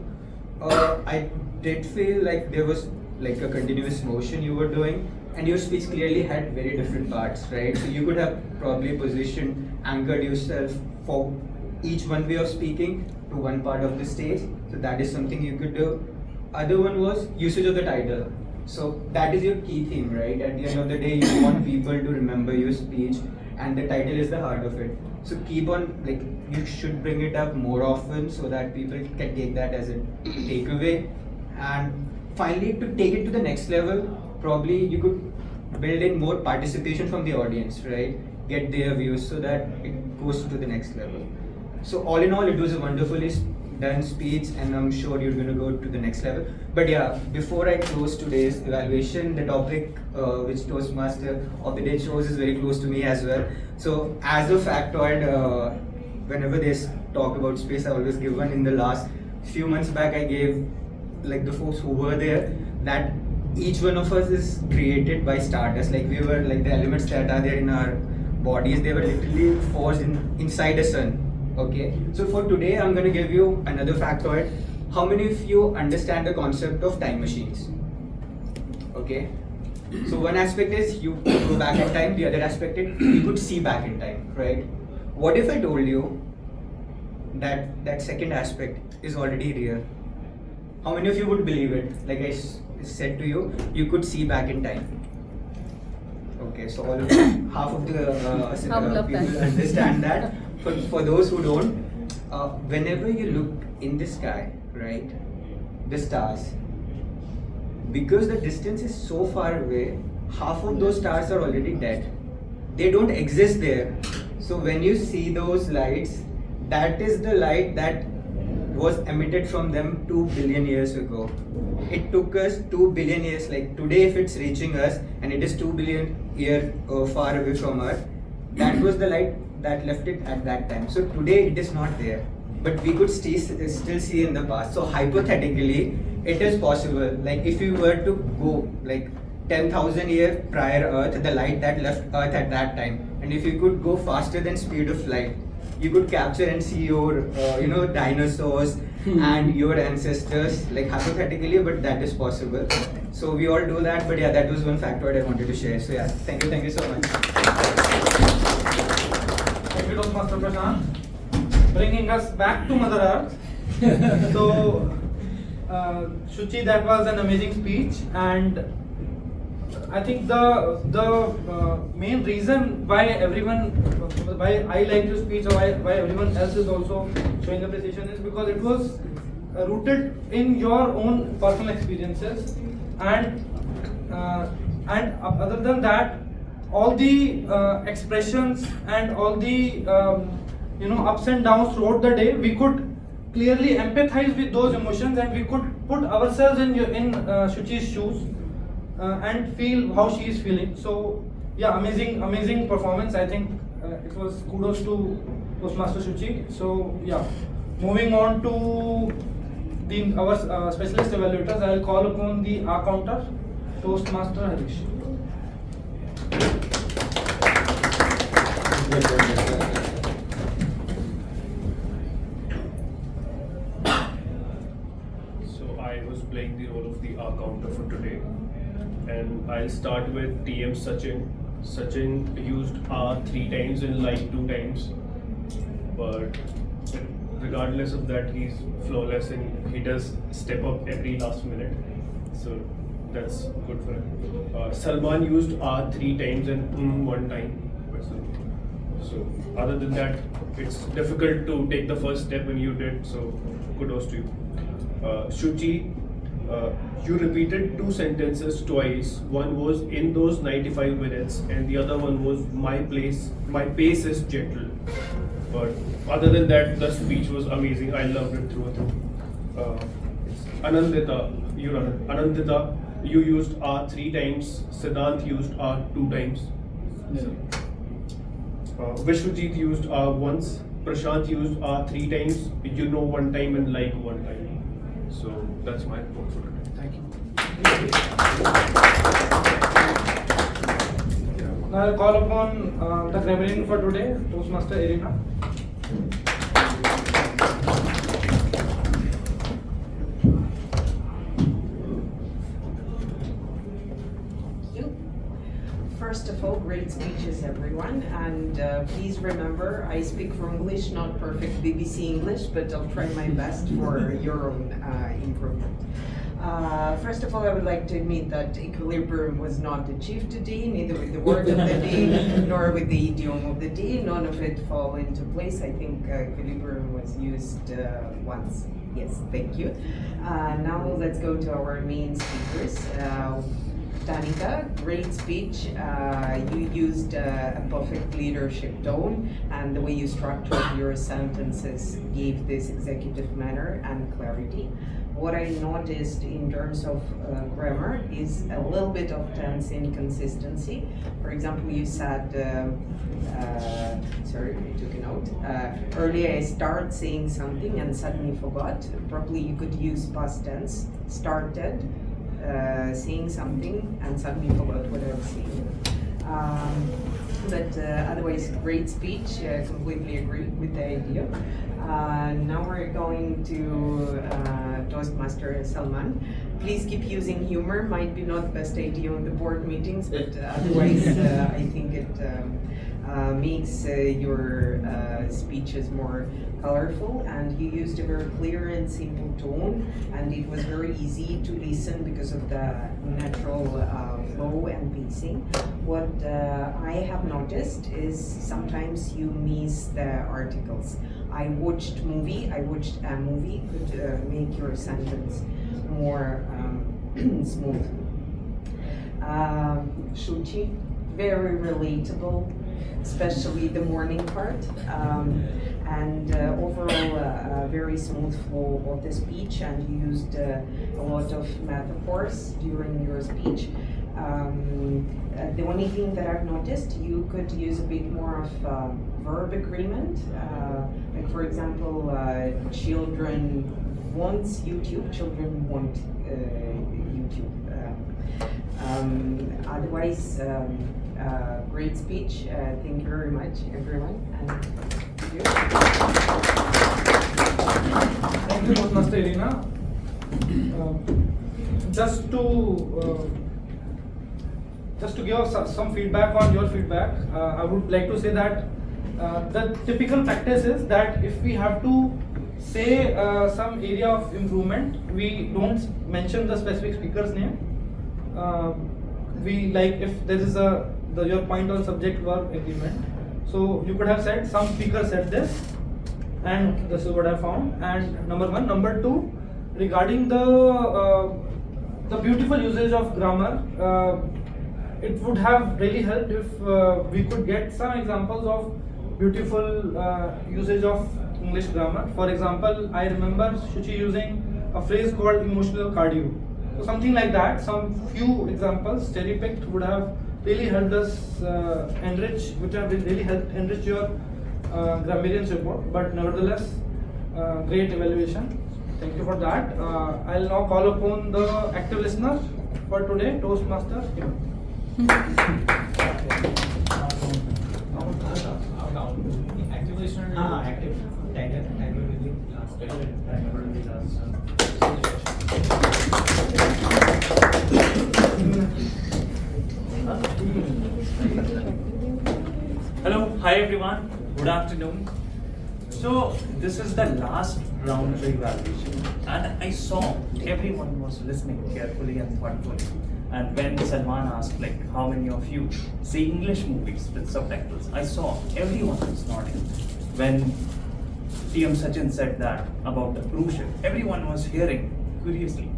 I did feel like there was like a continuous motion you were doing, and your speech clearly had very different parts, right? So you could have probably positioned, anchored yourself for each one way of speaking to one part of the stage. So that is something you could do. Other one was usage of the title. So that is your key theme, right? At the end of the day, you want people to remember your speech, and the title is the heart of it. So keep on, like, you should bring it up more often so that people can take that as a takeaway. And finally, to take it to the next level, probably you could build in more participation from the audience, right? Get their views so that it goes to the next level. So all in all, it was a wonderfully done speech, and I'm sure you're going to go to the next level. But yeah, before I close today's evaluation, the topic which Toastmaster of the day chose is very close to me as well. So as a factoid, whenever they talk about space, I always give one. In the last few months back, I gave like the folks who were there that each one of us is created by stardust. Like we were like the elements that are there in our bodies, they were literally forged inside the sun. Okay, so for today, I'm going to give you another factoid. How many of you understand the concept of time machines? Okay, so one aspect is you go back in time, the other aspect is you could see back in time, right? What if I told you that that second aspect is already real? How many of you would believe it? Like I said to you, you could see back in time. Okay, so all of half of the people understand that. For those who don't, whenever you look in the sky, right, the stars, because the distance is so far away, half of those stars are already dead. They don't exist there. So when you see those lights, that is the light that was emitted from them 2 billion years ago. It took us 2 billion years, like today if it's reaching us and it is 2 billion years far away from Earth, that was the light that left it at that time. So today it is not there, but we could still see in the past. So hypothetically, it is possible. Like if you were to go like 10,000 years prior Earth, the light that left Earth at that time, and if you could go faster than speed of light, you could capture and see your, dinosaurs and your ancestors, like hypothetically, but that is possible. So we all do that, but yeah, that was one factoid I wanted to share. So yeah, thank you so much. Thank you, Toastmaster Prashant, bringing us back to Mother Earth. So, Shuchi, that was an amazing speech, and I think the main reason why I like your speech or why everyone else is also showing appreciation is because it was rooted in your own personal experiences, and other than that, all the expressions and all the ups and downs throughout the day, we could clearly empathize with those emotions, and we could put ourselves in Shuchi's shoes and feel how she is feeling. So yeah, amazing performance. I think it was kudos to Toastmaster Shuchi. So yeah, moving on to our specialist evaluators, I will call upon the counter, Toastmaster Harish. So I was playing the role of the counter for today, and I'll start with TM Sachin. Sachin used R 3 times and like 2 times, but regardless of that, he's flawless and he does step up every last minute. So that's good for him. Salman used R 3 times and 1 time. So other than that, it's difficult to take the first step when you did. So kudos to you. Shuchi, you repeated 2 sentences twice. One was in those 95 minutes, and the other one was my pace is gentle. But other than that, the speech was amazing. I loved it through and through. Anandita, you used R 3 times. Siddhant used R 2 times. Vishwajit used R once. Prashant used R 3 times. 1 time and like 1 time. So that's my report for today. Thank you. Now I'll call upon the grammarian for today, Toastmaster Irina. First of all, great speeches, everyone. And please remember, I speak English, not perfect BBC English, but I'll try my best for your own improvement. First of all, I would like to admit that equilibrium was not achieved today, neither with the word of the day, nor with the idiom of the day. None of it fall into place. I think equilibrium was used once. Yes, thank you. Now let's go to our main speakers. Danica, great speech. You used a perfect leadership tone, and the way you structured your sentences gave this executive manner and clarity. What I noticed in terms of grammar is a little bit of tense inconsistency. For example, you said, sorry, I took a note. Earlier I started saying something and suddenly forgot. Probably you could use past tense, started saying something and suddenly forgot what I was saying. But otherwise, great speech, completely agree with the idea. Now we're going to Toastmaster Salman. Please keep using humor. Might be not the best idea on the board meetings, but otherwise I think it makes your speeches more colorful, and you used a very clear and simple tone, and it was very easy to listen because of the natural flow and pacing. What I have noticed is sometimes you miss the articles. I watched a movie could make your sentence more smooth. Shuchi, very relatable, especially the morning part, and overall a very smooth flow of the speech, and you used a lot of metaphors during your speech. The only thing that I've noticed, you could use a bit more of verb agreement, like for example, children wants YouTube, children want YouTube. Otherwise, great speech. Thank you very much, everyone. And thank you. Thank you, Toastmaster Irina. Just to give us some feedback on your feedback, I would like to say that the typical practice is that if we have to say some area of improvement, we don't mention the specific speaker's name. We like if there is your point on subject verb agreement. So you could have said some speaker said this, and this is what I found. And number one, number two, regarding the beautiful usage of grammar, it would have really helped if we could get some examples of beautiful usage of English grammar. For example, I remember Shuchi using a phrase called emotional cardio. So something like that, some few examples cherry picked would have really helped us really helped enrich your grammarian's report. But nevertheless, great evaluation. Thank you for that. I'll now call upon the active listener for today, Toastmaster. Active listener. Active. Hello, hi everyone, good afternoon. So this is the last round of evaluation, and I saw everyone was listening carefully and thoughtfully. And when Salman asked like how many of you see English movies with subtitles, I saw everyone was nodding. When TM Sachin said that about the cruise ship, everyone was hearing curiously.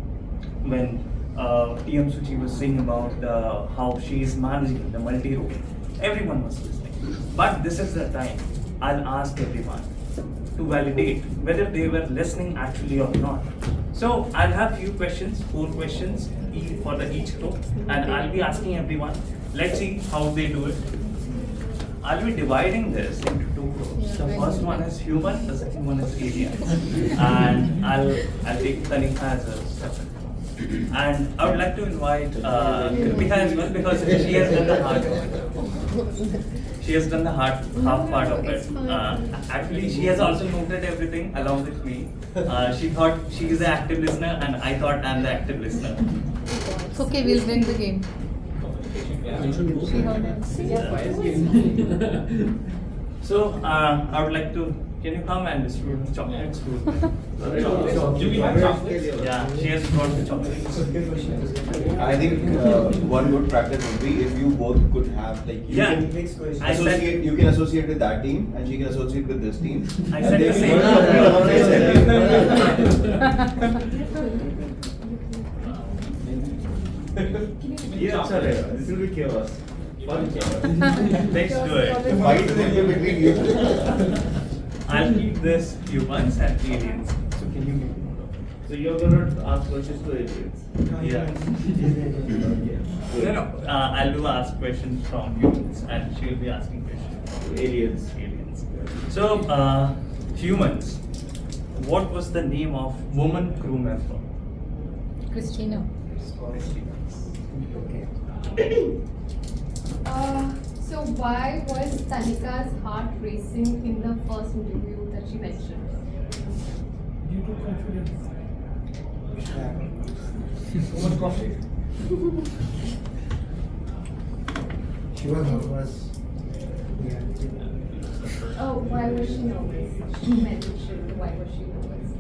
When TM Suchi was saying about how she is managing the multi-role, everyone was listening. But this is the time I'll ask everyone to validate whether they were listening actually or not. So I'll have few questions, 4 questions for each group, and I'll be asking everyone. Let's see how they do it. I'll be dividing this into 2 groups. The first one is human, the second one is alien. And I'll take Tanika as a separate. And I would like to invite Kritika as well, because she has done the hard work. She has done the half part of it's it. fine. Actually, she has also noted everything along with me. She thought she is the active listener, and I thought I'm the active listener. It's okay, we'll win the game. So, I would like to. Can you come and distribute chocolates to? Do we have chocolates? Yeah, she has brought the chocolates. I think one good practice would be if you both could have like you Yeah. can I said- associate. You can associate with that team, and she can associate with this team. I And said they the will same. Yeah, this will be chaos. Fun chaos. Let's do it. The fight will be between you. I'll keep this humans and aliens. So can you? So you're gonna ask questions to aliens? Yeah. No. I'll do ask questions from humans, and she'll be asking questions To aliens. aliens. So, humans. What was the name of woman crew member? Christina. So why was Tanika's heart racing in the first interview that she mentioned? Due to confidence. Too much coffee. She was nervous. Oh, why was she nervous? She mentioned why was she nervous?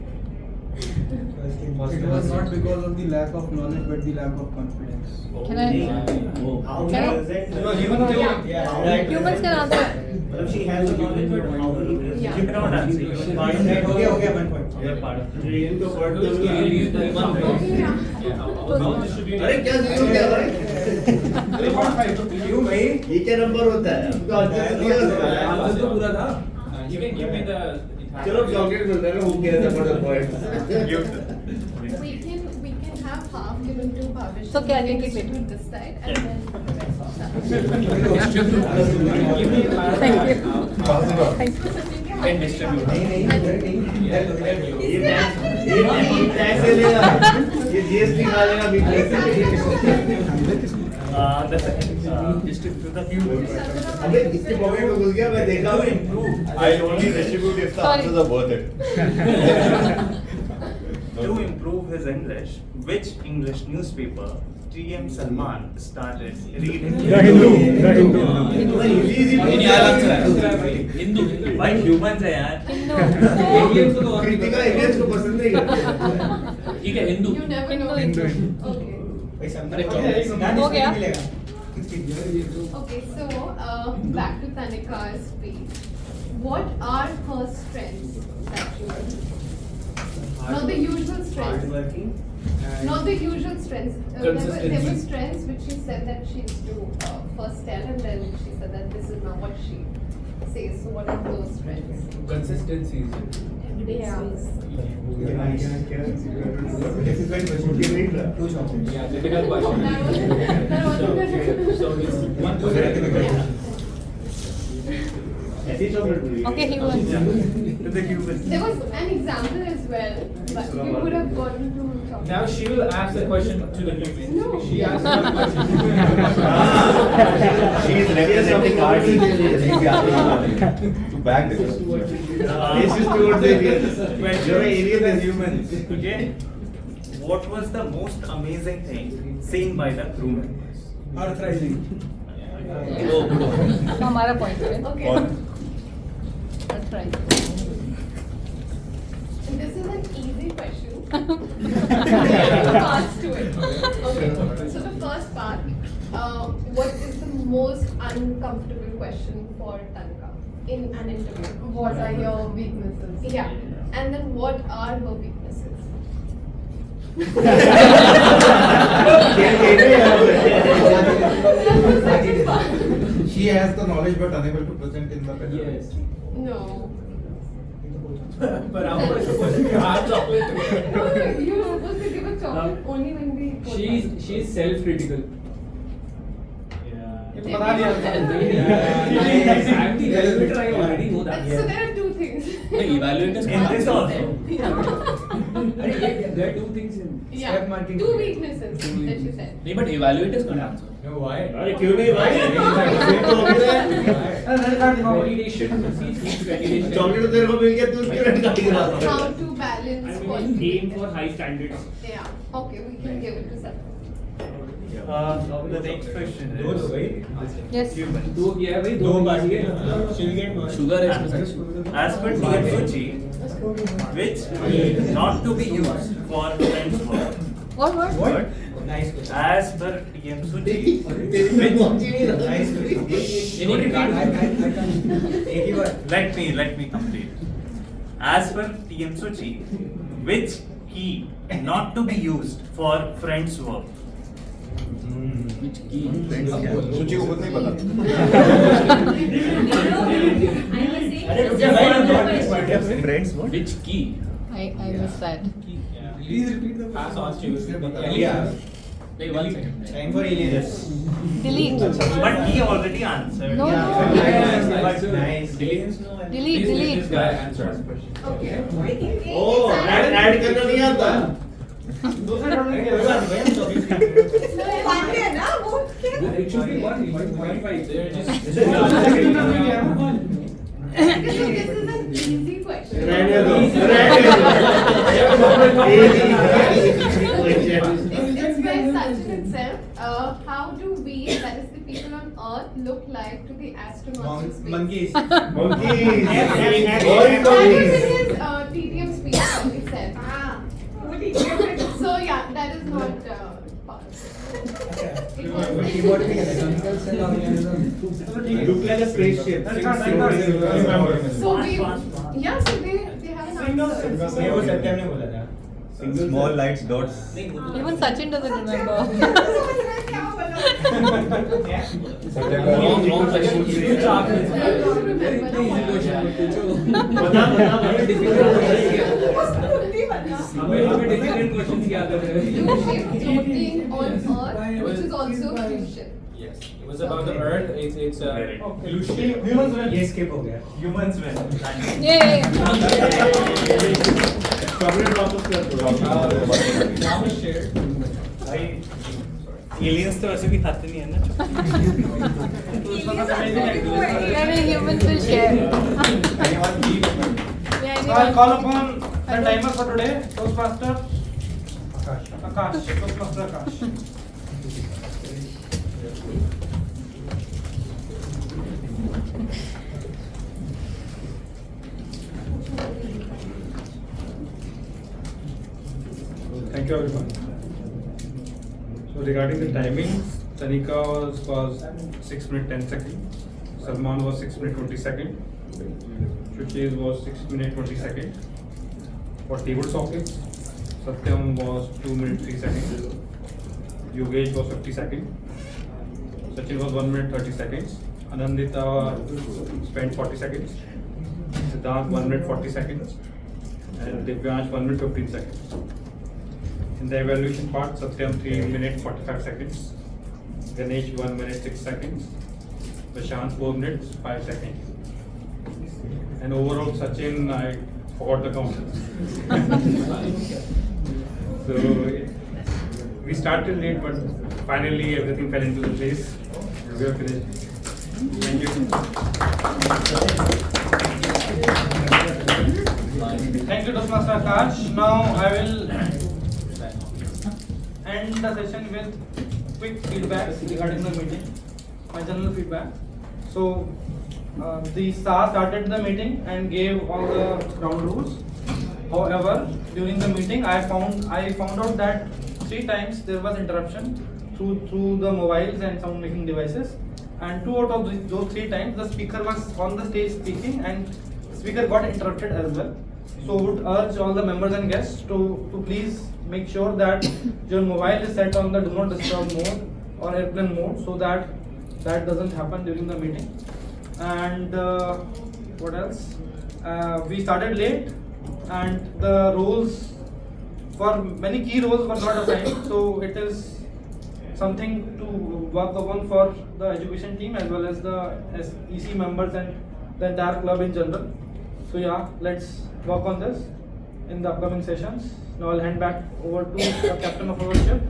It was not because of the lack of knowledge, but the lack of confidence. Can I? How Can I? Humans can answer. If she has the knowledge, but how will you present? Yeah. You cannot answer. You are part of it. Okay, one point. You are part of it. Alien को पढ़ Who's the alien? दो Okay, yeah. How distributed? अरे क्या zero क्या भाई? 3.5. क्यों भाई? ये क्या नंबर होता है? आपका आंसर दिया आंसर तो पूरा था. You can give me the. चलो चॉकलेट मिलता है ना, who cares about the points? We can have half given to Bhavish. So can I take it distribute this side and then the rest of that. Thank you. Thank you. Can distribute. ये tax ले लेगा, ये GST खा लेगा बीच में। The second, distribute to the humans. अबे इसके pocket में घुस गया, मैं देखा हूँ। I'll only distribute if the answers are worth it. To improve his English, which English newspaper TM Salman started reading? The Hindu. The Hindu. Hindu. Why humans है यार? कृतिका इंडियंस को पसंद नहीं करती। ठीक है Hindu. You never know. Hindu. Okay. हो गया. Okay, so back to Tanika's speech. What are her strengths that she has? Not the usual strengths. Hardworking. Not the usual strengths. There were Consistency. strengths which she said that she used to first tell, and then she said that this is now what she says. So what are those strengths? Consistency. Yeah. Two chocolates. Yeah, difficult question. So it's 1 to 0. ऐसी chocolate मिली। Okay, he was. To the humans. There was an example as well, but you could have gotten to chocolate. Now she will ask the question to the humans. No. She asked one question. She is representing our team. To back this. This is towards the aliens. You're an alien as humans. Okay. What was the most amazing thing seen by the crew members? Earth rising. Oh, good one. हमारा point है. Okay. That's right. This is an easy question. There are parts to it. Okay. So the first part, what is the most uncomfortable question for Tanika in an interview? What are your weaknesses? Yeah. And then what are her weaknesses? She has the knowledge but unable to present in the better way. Yes. No. But I'm supposed to give her chocolate. No, you're supposed to give a chocolate only when we put She's self-critical. So बता दिया I'm the evaluator, I already know that. there are two things. Evaluators in this also. There are two things in Yeah. Two weaknesses that you said. नहीं but evaluators can't answer. No, why? अरे क्यों नहीं भाई? Chocolate तेरे को मिल गया तू उसकी रेट काट के रहा था How to balance quality. Aim for high standards. Yeah. Okay, we can give it to Seth. The next question is Yes. Sugar is as per TMC, which not to be used for friends work. What? As per TMC, let me complete. As per TMC, which key not to be used for friends work? सूची को खुद नहीं पता Friends, what? Which key? I missed that. Please repeat the question. Yeah. Like 1 second. Time for aliens. Delete. But he already answered. No, no. Nice. Delete. This guy answered. Okay. Oh, add करना नहीं आता दूसरे round में क्या No, one day, na? वो क्या? It should be 1.5. They're just. This is an easy question. It's by Sachin itself. How do we, that is the people on Earth, look like to the astronauts in space? Monkeys. That is in his TTM speech itself. So yeah, that is not part of it. Look like a spaceship. So we, yeah, so they have an answer. ये वो सत्यम ने बोला था. Small lights, dots. Even Sachin doesn't remember. Wrong question. Difficult questions याद है. Blue ship floating on Earth, which is also a blue ship. Yes. It was about the Earth. It's Humans win. ये skip हो गया. humans win. Yay! Chocolate वापस कर दो Aliens तो वैसे भी खाते नहीं है ना. Maybe humans will share. So I'll call upon the timer for today. Toastmaster Akash. Toastmaster Akash. Thank you everyone. So regarding the timings, Tanika was 6 minutes 10 seconds, Salman was 6 minutes 20 seconds, Shuchiz was 6 minutes 20 seconds. For table sockets, Satyam was 2 minutes 3 seconds, Yogesh was 50 seconds, Sachin was 1 minute 30 seconds, Anandita spent 40 seconds, Siddhant 1 minute 40 seconds, and Divyansh 1 minute 15 seconds. In the evaluation part, Satyam 3 minutes 45 seconds, Ganesh 1 minute 6 seconds, Prashant 4 minutes 5 seconds. And overall, Sachin, I forgot the count. So we started late, but finally everything fell into the place. We are finished. Thank you. Thank you, Toastmaster Akash. Now I will end the session with quick feedback regarding the meeting, my general feedback. So the star started the meeting and gave all the ground rules. However, during the meeting, I found out that 3 times there was interruption through the mobiles and sound making devices, and 2 out of those 3 times the speaker was on the stage speaking and speaker got interrupted as well. So would urge all the members and guests to please make sure that your mobile is set on the do not disturb mode or airplane mode, so that doesn't happen during the meeting. And what else? We started late, and the roles for many key roles were not assigned, so it is something to work upon for the education team as well as the EC members and the entire club in general. So yeah, let's work on this in the upcoming sessions. Now I'll hand back over to the captain of our ship,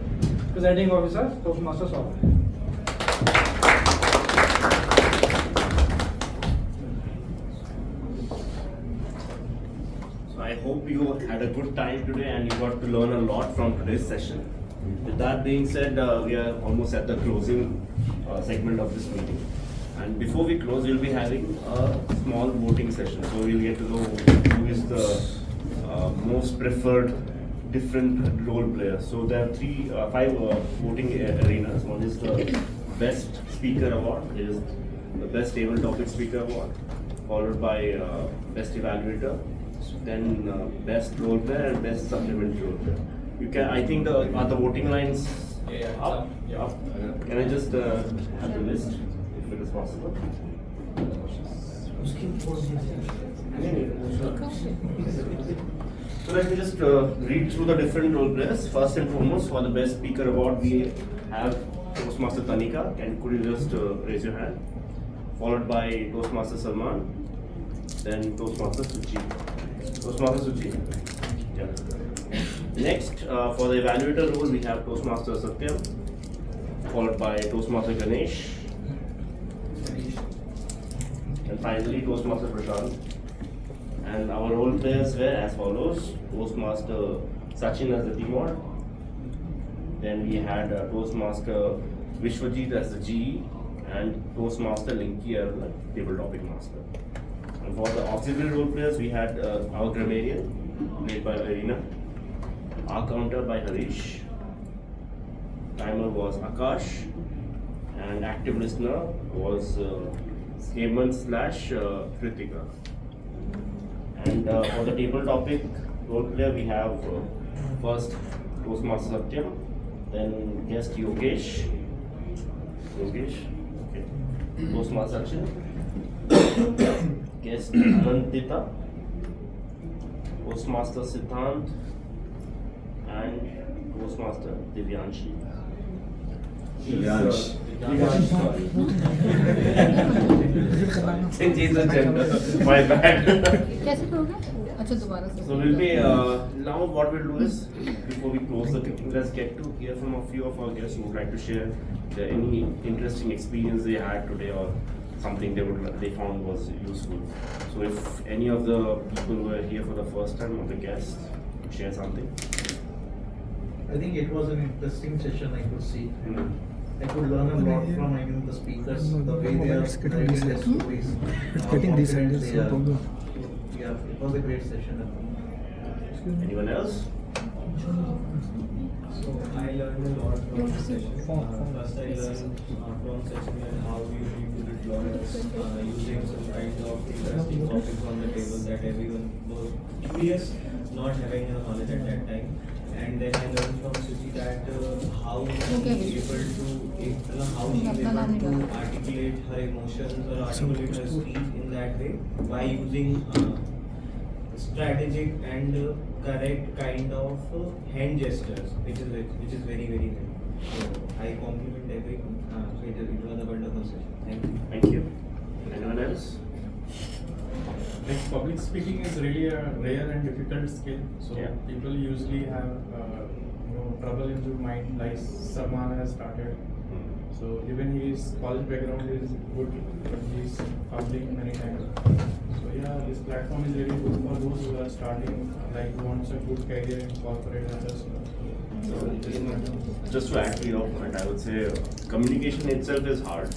presiding officer, Toastmaster Saurabh. hope you had a good time today and you got to learn a lot from today's session. With that being said, we are almost at the closing segment of this meeting. And before we close, we'll be having a small voting session. So we'll get to know who is the most preferred different role player. So there are five voting arenas. One is the Best Speaker Award, there is the Best Table Topic Speaker Award, followed by Best Evaluator, then Best Role Player and Best Supplementary Role Player. You can, I think are the voting lines up? Can I just have the list if it is possible? So let me just read through the different role players. First and foremost, for the Best Speaker Award, we have Toastmaster Tanika. Could you just raise your hand? Followed by Toastmaster Salman, then Toastmaster Suchi. Toastmaster Suchi. Yeah. Next, for the evaluator role, we have Toastmaster Satyam, followed by Toastmaster Ganesh, and finally Toastmaster Prashant. And our role players were as follows: Toastmaster Sachin as the teamwork, then we had Toastmaster Vishwajit as the GE, and Toastmaster Linky as the table topic master. And for the auxiliary role players, we had our grammarian, played by Irina, our counter by Harish, timer was Akash, and active listener was Hemant/Kritika. And for the table topic role player, we have first Toastmaster Satyam, then guest Yogesh, okay. Toastmaster Sachin, guest Anantita, Toastmaster Siddhant, and Toastmaster Divyanshi. Change the gender. My bad. So we'll be now what we'll do is, before we close the meeting, let's get to hear from a few of our guests who would like to share any interesting experience they had today or something they found was useful. So if any of the people who are here for the first time or the guests share something. I think it was an interesting session, I could see. I could learn a lot from the speakers, the way they are writing their stories. It's getting decided, so yeah, it was a great session. Anyone else? So I learned a lot from the session. First I learned from session and how you need to deploy using some kind of interesting topics on the table that everyone was curious, not having a knowledge at that time. And then I learned from Suchi that how she is able to articulate her emotions or articulate her speech in that way by using strategic and correct kind of hand gestures, which is very good. So I compliment everyone. So it was a wonderful session. Thank you. Thank you. Anyone else? Like public speaking is really a rare and difficult skill. So people usually have trouble in their mind. Like Salman has started. So even his college background is good, but he's public many times. So yeah, this platform is really good for those who are starting, like who wants a good career in corporate and others. So, just to add to your point, I would say communication itself is hard.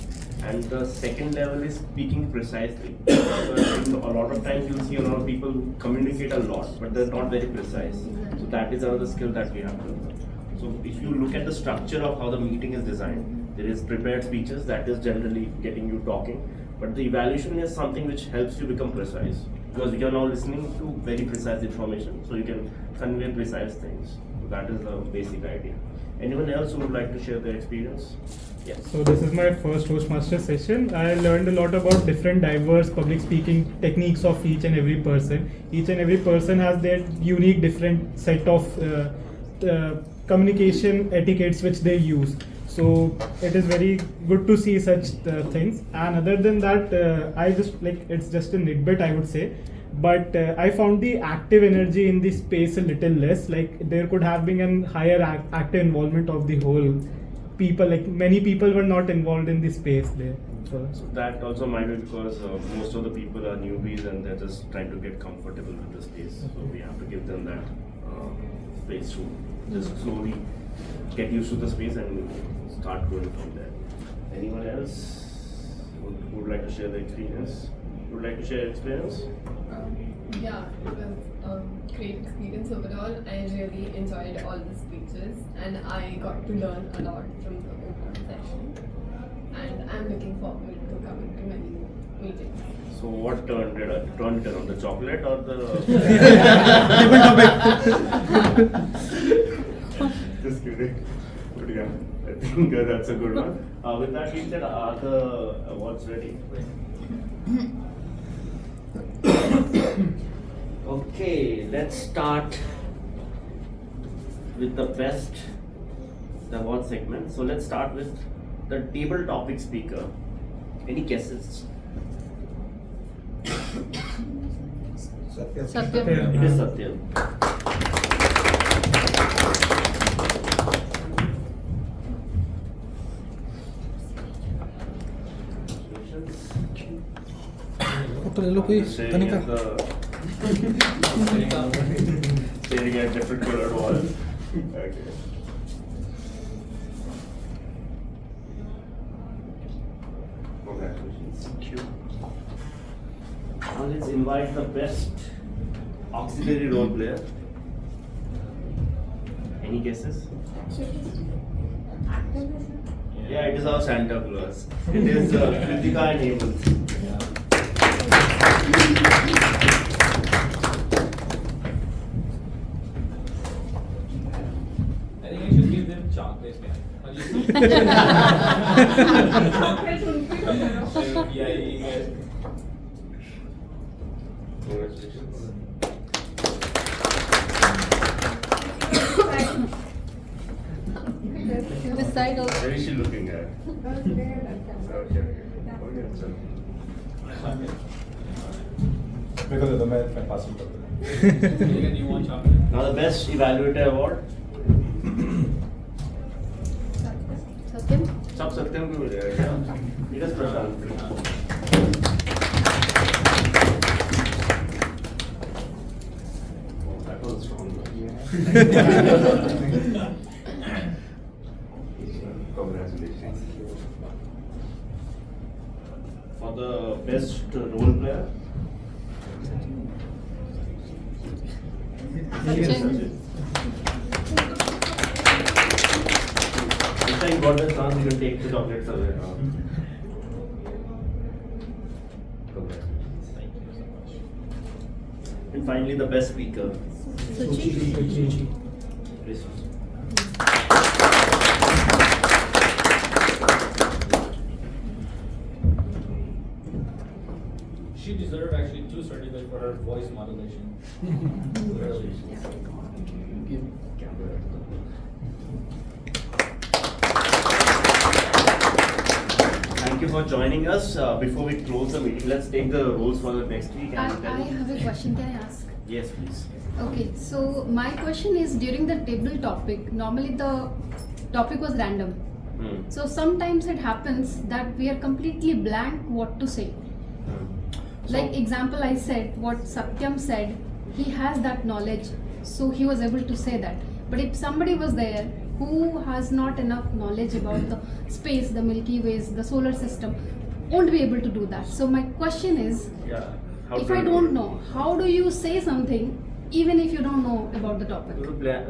And the second level is speaking precisely. So I think a lot of times you'll see a lot of people who communicate a lot, but they're not very precise. So that is another skill that we have to learn. So if you look at the structure of how the meeting is designed, there is prepared speeches that is generally getting you talking, but the evaluation is something which helps you become precise, because you are now listening to very precise information, so you can convey precise things. So that is the basic idea. Anyone else who would like to share their experience? Yes. So this is my first Toastmaster session. I learned a lot about different diverse public speaking techniques of each and every person. Each and every person has their unique different set of communication etiquettes which they use. So it is very good to see such things. And other than that, I just it's just a nitbit, I would say. But I found the active energy in the space a little less. Like there could have been a higher active involvement of the whole people. Like many people were not involved in the space there. So that also might be because most of the people are newbies and they're just trying to get comfortable with the space. So we have to give them that space to just slowly get used to the space and start going from there. Anyone else who would like to share the experience? Would like to share experience? Yeah, it was great experience overall. I really enjoyed all the speeches and I got to learn a lot from the open session. And I'm looking forward to coming to many more meetings. So what turned it on? The chocolate or the... Just kidding. But yeah, I think that's a good one. With that being said, are the awards ready? Okay, let's start with the best award segment. So let's start with the table topic speaker. Any guesses? Satyam. It is Satyam. Staring at different colored walls. Okay. Congratulations. Thank you. Now let's invite the best auxiliary role player. Any guesses? Yeah, it is our Santa Claus. It is Kritika and Hemant. I think I should give them chocolates, man. What do you think? Yeah, you guys. Congratulations. This side also. Where is she looking at? Because of the math, I'm passing to You want chocolate? Now the best evaluator award. Satyam. सब सत्यम को मिलेगा क्या? नीरज प्रशांत। That was strong. Congratulations. For the best role player. Sachin. Next time you got the chance, you can take the chocolates away. Congratulations. Thank you so much. And finally, the best speaker. Suchi. Please. She deserved actually 2 certificates for her voice modulation. Thank you for joining us. Before we close the meeting, let's take the rules for the next week. I have a question, can I ask? Yes, please. Okay, so my question is during the table topic, normally the topic was random. So sometimes it happens that we are completely blank what to say. Like example, I said what Satyam said, he has that knowledge, so he was able to say that. But if somebody was there who has not enough knowledge about the space, the Milky Ways, the solar system, won't be able to do that. So my question is, if I don't know, how do you say something even if you don't know about the topic?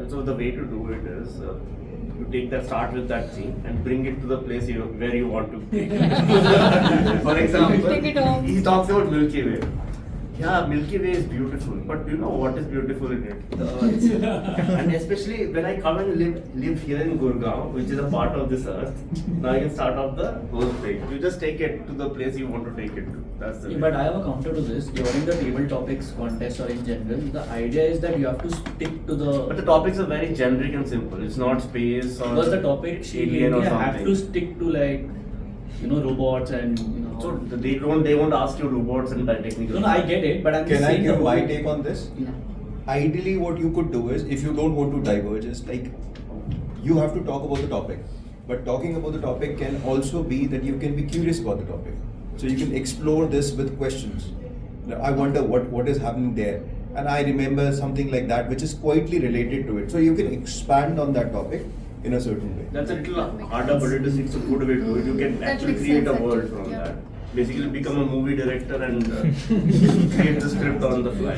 So the way to do it is, you take that, start with that scene and bring it to the place where you want to take it. For example, Take it home. he talks about Milky Way. Yeah, Milky Way is beautiful, but do you know what is beautiful in it? The earth. And especially when I come and live here in Gurgaon, which is a part of this earth, now you start off the whole thing. You just take it to the place you want to take it to. That's the way. But I have a counter to this. During the table topics contest or in general, the idea is that you have to stick to the. But the topics are very generic and simple. It's not space or Because the topic alien or something. have to stick to robots and So they won't ask you robots and technical. No, I get it, but I'm Can just I saying give the my whole- take on this? Yeah. Ideally, what you could do is, if you don't want to diverge, is like you have to talk about the topic. But talking about the topic can also be that you can be curious about the topic. So you can explore this with questions. I wonder what is happening there. And I remember something like that which is quietly related to it. So you can expand on that topic in a certain way. That's a little harder, but it is it's a good way to do it. You can actually create a world from that. Basically become a movie director and create the script on the fly.